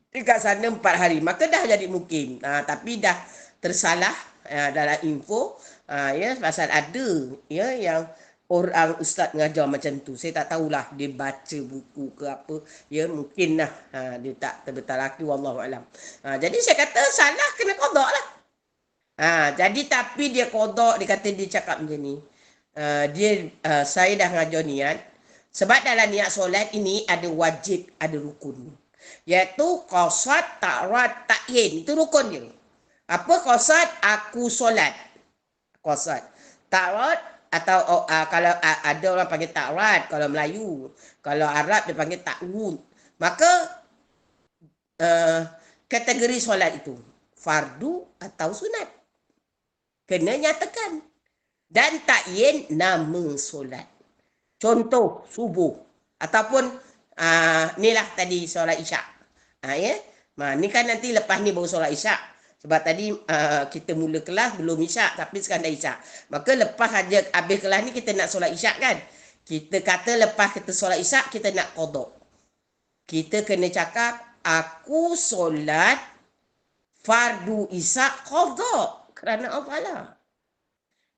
Dekat sana 4 hari. Maka dah jadi mungkin. Tapi dah tersalah dalam info pasal ada yang orang ustaz mengajar macam tu. Saya tak tahulah dia baca buku ke apa, mungkin lah dia tak terbetul lagi, wallahualam. Jadi saya kata salah kena qada lah. Jadi tapi dia qada, dia kata dia cakap macam ni, saya dah mengajar niat sebab dalam niat solat ini ada wajib, ada rukun, iaitu qasad, ta'rad, ta'yin. Itu rukun dia. Apa qasad? Aku solat. Qasad. Ta'rad atau kalau ada orang panggil ta'rad kalau Melayu. Kalau Arab dia panggil ta'wud. Maka kategori solat itu fardu atau sunat. Kena nyatakan. Dan ta'yin nama solat. Contoh subuh ataupun inilah tadi solat isyak. Ni kan nanti lepas ni baru solat isyak. Sebab tadi kita mula kelas belum isyak, tapi sekarang dah isyak. Maka lepas habis kelas ni kita nak solat isyak kan. Kita kata lepas kita solat isyak kita nak qada. Kita kena cakap aku solat fardu isyak qada kerana Allah lah.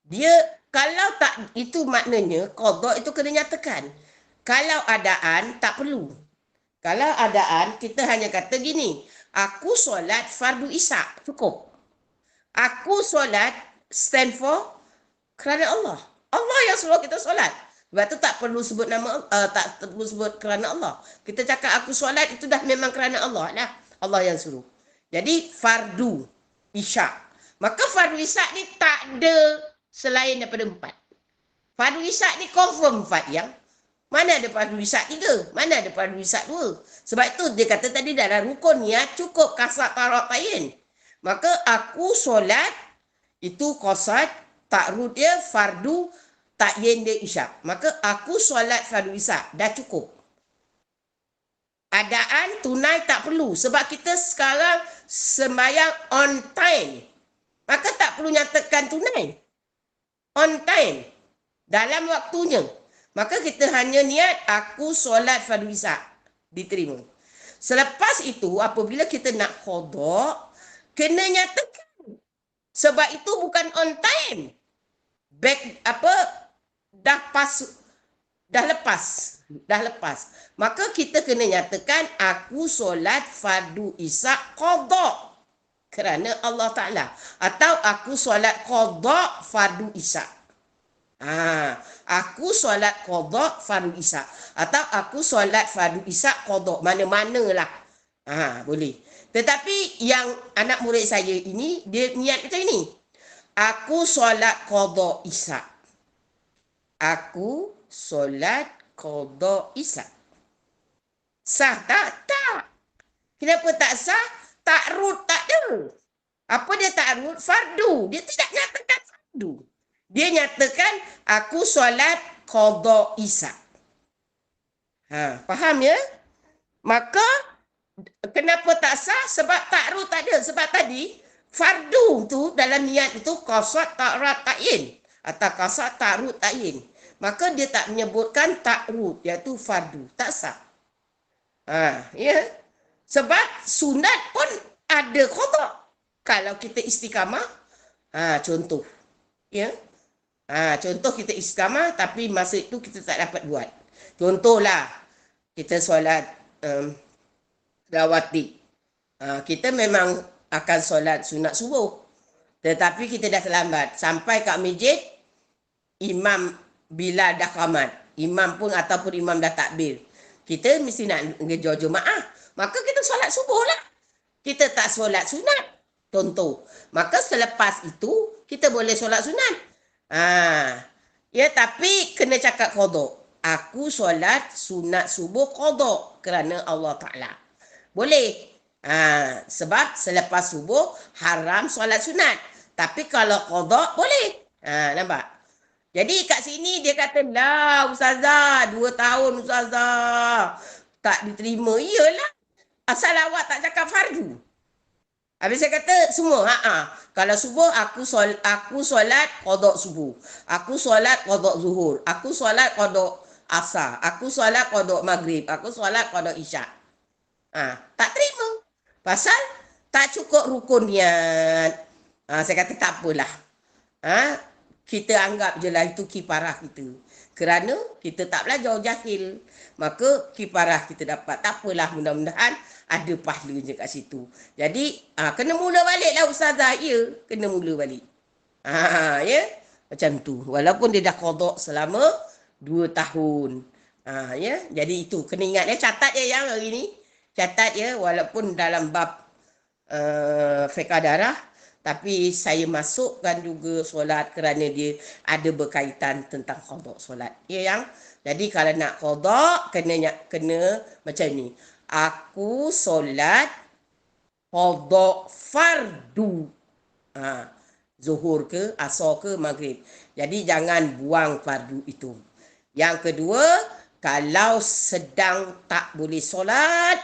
Dia kalau tak, itu maknanya qada itu kena nyatakan. Kalau adaan tak perlu. Kalau adaan kita hanya kata gini, aku solat fardu isyak, cukup. Aku solat stand for kerana Allah. Allah yang suruh kita solat. Sebab tu tak perlu sebut nama, tak perlu sebut kerana Allah. Kita cakap aku solat itu dah memang kerana Allah lah. Allah yang suruh. Jadi fardu isyak. Maka fardu isyak ni tak ada selain daripada 4. Fardu isyak ni confirm 4 yang. Mana ada fardu isyak 3? Mana ada fardu isyak 2? Sebab itu dia kata tadi dalam rukun niat cukup qasad tarak tayin. Maka aku solat itu qasad, takrud dia fardu, tayin dia isyak. Maka aku solat fardu isyak dah cukup. Adaan tunai tak perlu sebab kita sekarang sembahyang on time. Maka tak perlu nyatakan tunai. On time. Dalam waktunya. Maka kita hanya niat aku solat fardu isyak. Diterima. Selepas itu apabila kita nak qada, kena nyatakan. Sebab itu bukan on time. Dah lepas. Maka kita kena nyatakan aku solat fardu isyak qada kerana Allah Ta'ala. Atau aku solat qada fardu isyak. Aku solat qada fardu isyak. Atau aku solat fardu isyak qada. Mana-manalah. Boleh. Tetapi yang anak murid saya ini, dia niat macam ini. Aku solat qada isyak. Aku solat qada isyak. Sah tak? Tak. Kenapa tak sah? Takrud tak ada. Apa dia takrud? Fardu. Dia tidak nyatakan fardu. Dia nyatakan aku solat qada isyak. Faham ya? Maka kenapa tak sah? Sebab takrud tak ada. Sebab tadi fardu tu dalam niat itu qasad takrud tayin atau qasad takrud tayin. Maka dia tak menyebutkan takrud iaitu fardu. Tak sah. Ya. Sebab sunat pun ada qada. Kalau kita istiqamah, contoh. Ya. Contoh kita istiqamah tapi masa itu kita tak dapat buat. Contohlah kita solat rawatib. Kita memang akan solat sunat subuh. Tetapi kita dah terlambat. Sampai kat masjid, imam bila dah qamat. Imam pun ataupun imam dah takbir. Kita mesti nak ngejar jemaah. Maka kita solat subuh lah. Kita tak solat sunat. Contoh. Maka selepas itu, kita boleh solat sunat. Ya, tapi kena cakap qada. Aku solat sunat subuh qada kerana Allah Ta'ala. Boleh. Sebab selepas subuh haram solat sunat. Tapi kalau qada boleh. Nampak? Jadi kat sini dia kata, lah Ustazah, 2 tahun Ustazah. Tak diterima. Iyalah. Asal awak tak cakap fardu. Habis saya kata semua. Kalau subuh aku solat qada subuh. Aku solat qada zuhur. Aku solat qada asar. Aku solat qada maghrib. Aku solat qada isyak. Tak terima. Pasal tak cukup rukun niat. Saya kata tak apalah. Kita anggap je lah itu kifarah kita. Kerana kita tak belajar jahil. Maka kifarah kita dapat. Tak apalah, mudah-mudahan ada pahalanya kat situ. Jadi kena mula balik lah Ustazah. Ya, kena mula balik. Ya, macam tu. Walaupun dia dah qada selama 2 tahun. Ya, jadi itu kena ingat ya. Catat ya yang hari ni. Catat ya, walaupun dalam bab fiqh darah. Tapi saya masukkan juga solat kerana dia ada berkaitan tentang qada solat. Ya yang. Jadi kalau nak qada kena macam ni. Aku solat qada fardu. Zuhur ke, asar ke, maghrib. Jadi jangan buang fardu itu. Yang kedua, kalau sedang tak boleh solat,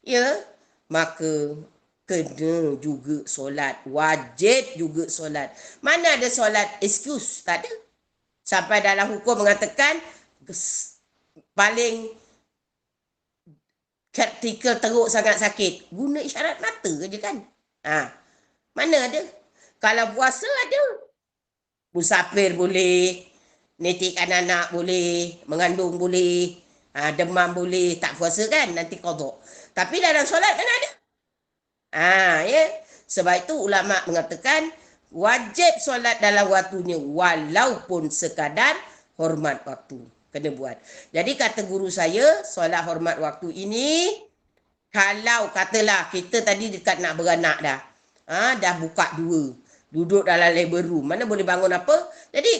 ya, maka kena juga solat. Wajib juga solat. Mana ada solat excuse? Tak ada. Sampai dalam hukum mengatakan paling kritikal teruk sangat sakit. Guna isyarat mata je kan. Mana ada? Kalau puasa ada. Musafir boleh. Netik anak-anak boleh. Mengandung boleh. Demam boleh. Tak puasa kan? Nanti qada. Tapi dalam solat kan ada. Ya. Sebab itu ulama mengatakan wajib solat dalam waktunya walaupun sekadar hormat waktu. Kena buat. Jadi kata guru saya, solat hormat waktu ini kalau katalah kita tadi dekat nak beranak dah. Dah buka 2. Duduk dalam labor room. Mana boleh bangun apa? Jadi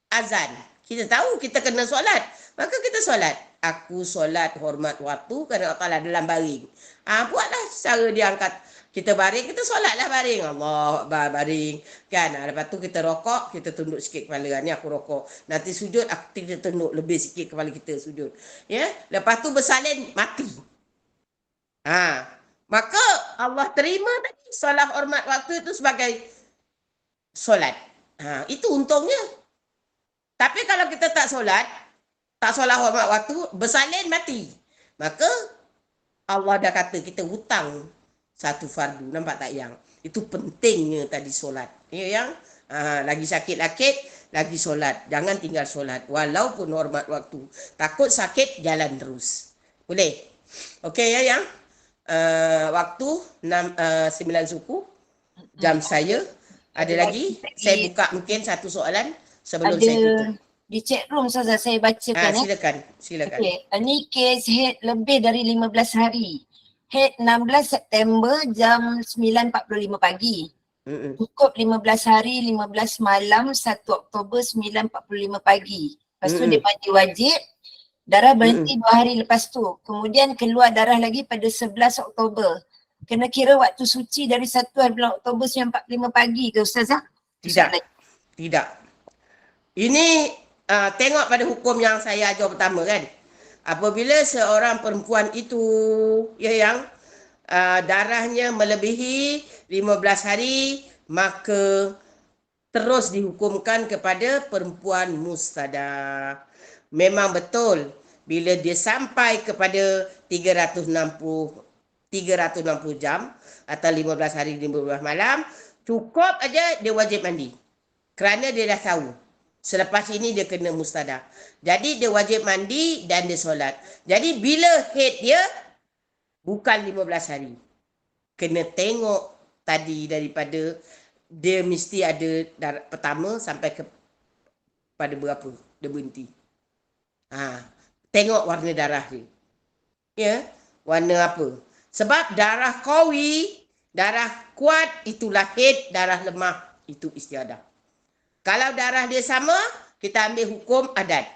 azan. Kita tahu kita kena solat. Maka kita solat. Aku solat hormat waktu kerana Allah Ta'ala dalam baring. Buatlah cara dia angkat. Kita baring, kita solatlah baring. Allah Akbar, baring. Kan? Lepas tu kita rokok, kita tunduk sikit kepala. Ni aku rokok. Nanti sujud, kita tunduk lebih sikit kepala kita sujud. Ya? Lepas tu bersalin, mati. Maka Allah terima tadi solat hormat waktu itu sebagai solat. Itu untungnya. Tapi kalau kita tak solat hormat waktu, bersalin mati. Maka Allah dah kata kita hutang satu fardu. Nampak tak yang? Itu pentingnya tadi solat. Ya yang? Lagi sakit-sakit, lagi solat. Jangan tinggal solat. Walaupun hormat waktu. Takut sakit, jalan terus. Boleh? Okey ya yang? Waktu 9 suku. Jam saya. Ada lagi? Saya buka mungkin satu soalan sebelum saya tutup. Di chat room Ustazah saya bacakan. Silakan. Okey, ini kes head lebih dari 15 hari. Head 16 September jam 9.45 pagi. Cukup 15 hari, 15 malam, 1 Oktober 9.45 pagi. Lepas tu dia mandi wajib. Darah berhenti 2 hari lepas tu. Kemudian keluar darah lagi pada 11 Oktober. Kena kira waktu suci dari 1 bulan Oktober 9.45 pagi ke Ustazah? Tidak. Ini tengok pada hukum yang saya ajar pertama kan. Apabila seorang perempuan itu yang darahnya melebihi 15 hari, maka terus dihukumkan kepada perempuan mustadah. Memang betul bila dia sampai kepada 360 jam atau 15 hari 15 malam, cukup aja dia wajib mandi. Kerana dia dah tahu selepas ini dia kena mustadah. Jadi dia wajib mandi dan dia solat. Jadi bila haid dia bukan 15 hari. Kena tengok tadi daripada dia mesti ada darah pertama sampai ke pada berapa dia berhenti. Tengok warna darah dia. Ya, warna apa? Sebab darah qawi, darah kuat itulah haid, darah lemah itu istiadah. Kalau darah dia sama, kita ambil hukum adat.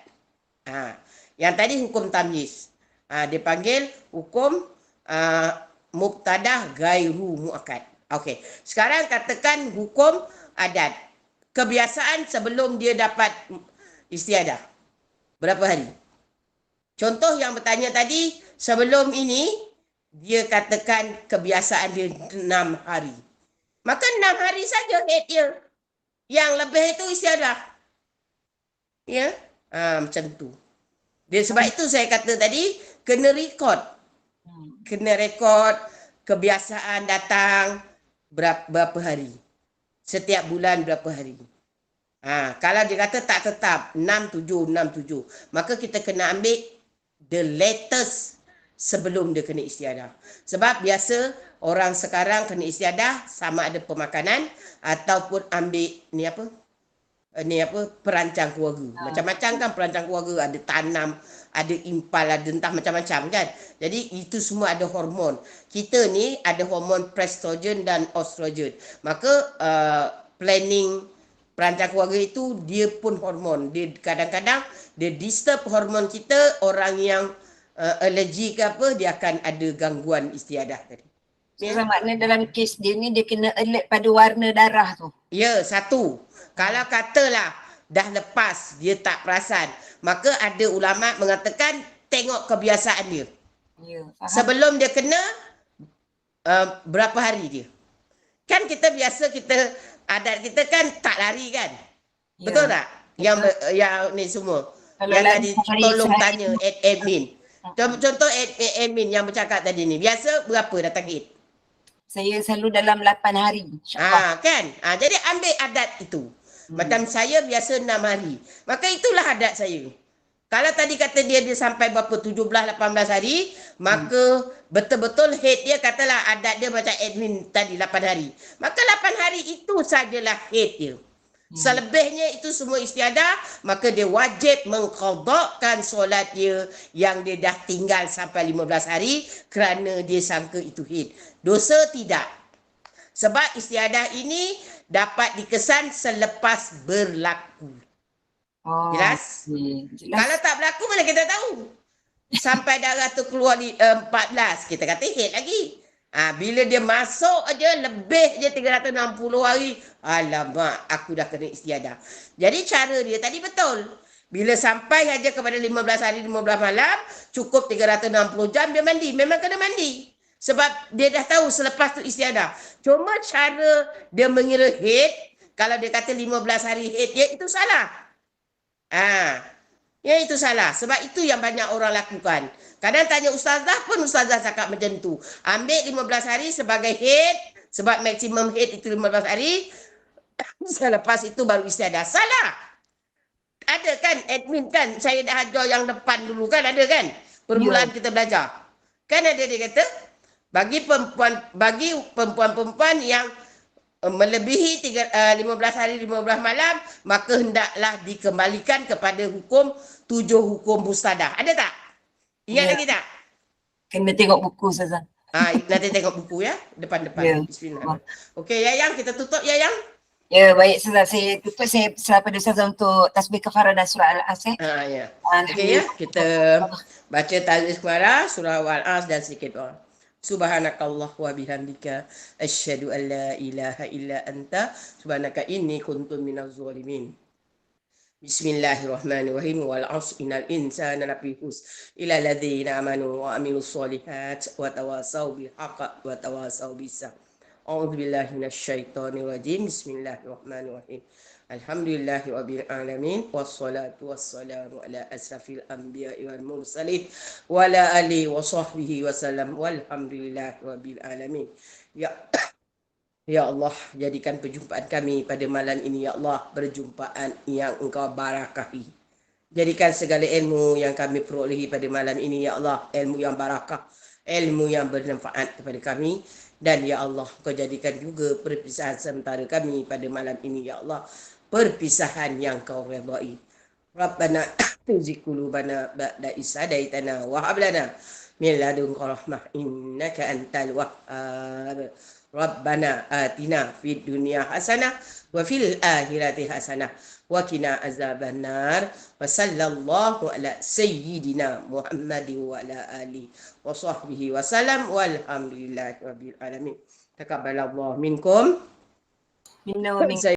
Yang tadi hukum tamyiz. Dia panggil hukum muqtadah gairu muakkad. Okey. Sekarang katakan hukum adat. Kebiasaan sebelum dia dapat istiadah. Berapa hari? Contoh yang bertanya tadi, sebelum ini dia katakan kebiasaan dia 6 hari. Maka 6 hari saja haid dia. Yang lebih itu istiadah. Ya, macam tu. Dia sebab itu saya kata tadi kena rekod. Kena rekod kebiasaan datang berapa hari. Setiap bulan berapa hari. Kalau dia kata tak tetap 67, maka kita kena ambil the latest sebelum dia kena istiadah. Sebab biasa orang sekarang kena istiadah sama ada pemakanan ataupun ambil perancang keluarga. Macam-macam kan perancang keluarga, ada tanam, ada impal, ada entah macam-macam kan. Jadi itu semua ada hormon. Kita ni ada hormon estrogen dan estrogen. Maka planning perancang keluarga itu dia pun hormon. Dia kadang-kadang dia disturb hormon kita. Orang yang alergi ke apa, dia akan ada gangguan istiadah tadi. So, makna dalam kes dia ni dia kena alert pada warna darah tu. Ya, satu. Kalau katalah dah lepas dia tak perasan, maka ada ulama mengatakan tengok kebiasaan dia. Ya, faham. Sebelum dia kena berapa hari dia. Kan kita biasa adat kita kan tak lari kan. Ya, betul tak? Betul. Yang ni semua. Kalau yang tadi tolong tanya admin. Contoh admin yang bercakap tadi ni. Biasa berapa datang haid? Saya selalu dalam 8 hari. Kan? Jadi ambil adat itu. Macam saya biasa 6 hari. Maka itulah adat saya. Kalau tadi kata dia sampai berapa 17-18 hari, maka betul-betul haid dia katalah adat dia macam admin tadi 8 hari. Maka 8 hari itu sajalah haid dia. Selebihnya itu semua istiadah, maka dia wajib mengqadakkan solat dia yang dia dah tinggal sampai 15 hari kerana dia sangka itu haid. Dosa tidak. Sebab istiadah ini dapat dikesan selepas berlaku. Oh, Jelas? jelas. Kalau tak berlaku mana kita tahu? Sampai darah tu keluar di 14, kita kata head lagi. Bila dia masuk aja lebih je 360 hari, alamak, aku dah kena istiadah. Jadi cara dia tadi betul. Bila sampai aja kepada 15 hari 15 malam, cukup 360 jam dia mandi. Memang kena mandi. Sebab dia dah tahu selepas tu istiadah. Cuma cara dia mengira head, kalau dia kata 15 hari head dia, itu salah. Ya itu salah. Sebab itu yang banyak orang lakukan. Kadang tanya ustazah pun ustazah cakap macam tu. Ambil 15 hari sebagai head. Sebab maksimum head itu 15 hari. Selepas itu baru istiadah. Salah. Ada kan admin kan. Saya dah ajar yang depan dulu kan. Ada kan. Permulaan kita belajar. Kan ada dia kata. Bagi perempuan-perempuan yang melebihi 15 hari 15 malam, maka hendaklah dikembalikan kepada hukum 7 hukum mustadah. Ada tak? Ingat lagi tak? Kena tengok buku Ustazah. Nanti tengok buku ya, depan-depan. Bismillah. Okey, Yayang, kita tutup Yayang. Ya, baik Ustazah. Saya tutup, saya serah pada Ustazah untuk tasbih kafarah dan surah Al-As. Ya. Okey ya, kita baca tasbih kafarah, surah Al-As dan sedikit doa. Subhanakallah wa bihamdika asyhadu an la ilaha illa anta subhanaka inni kuntu minaz zalimin. Bismillahirrahmanirrahim. Wal 'asri innal insana lafi khusr illa alladzina amanu wa amilus solihat wa tawasaw bil haqqi wa tawasaw bis sabr. A'udzu billahi minasyaitonir rajim. Bismillahirrahmanirrahim. Alhamdulillahi rabbil alamin wassalatu wassalamu ala asrafil anbiya'i wal mursalin wa ala alihi wa sahbihi wasallam walhamdulillahi rabbil alamin. Ya Allah, jadikan perjumpaan kami pada malam ini, ya Allah, perjumpaan yang Engkau barakahi. Jadikan segala ilmu yang kami perolehi pada malam ini, ya Allah, ilmu yang barakah, ilmu yang bermanfaat kepada kami. Dan ya Allah, Kau jadikan juga perpisahan sementara kami pada malam ini, ya Allah, perpisahan yang Kau redai. Rabbana tuzigh qulubana ba'da idh hadaitana wa hab lana min ladunka rahmah innaka antal wahhab. Rabbana atina fid dunya hasanah wa fil akhirati hasanah wa qina azabannar. Wa sallallahu ala sayyidina Muhammadin wa ala alihi wa sahbihi wa salam walhamdulillahi rabbil alamin. Taqabbalallahu minkum. Minna wa minkum.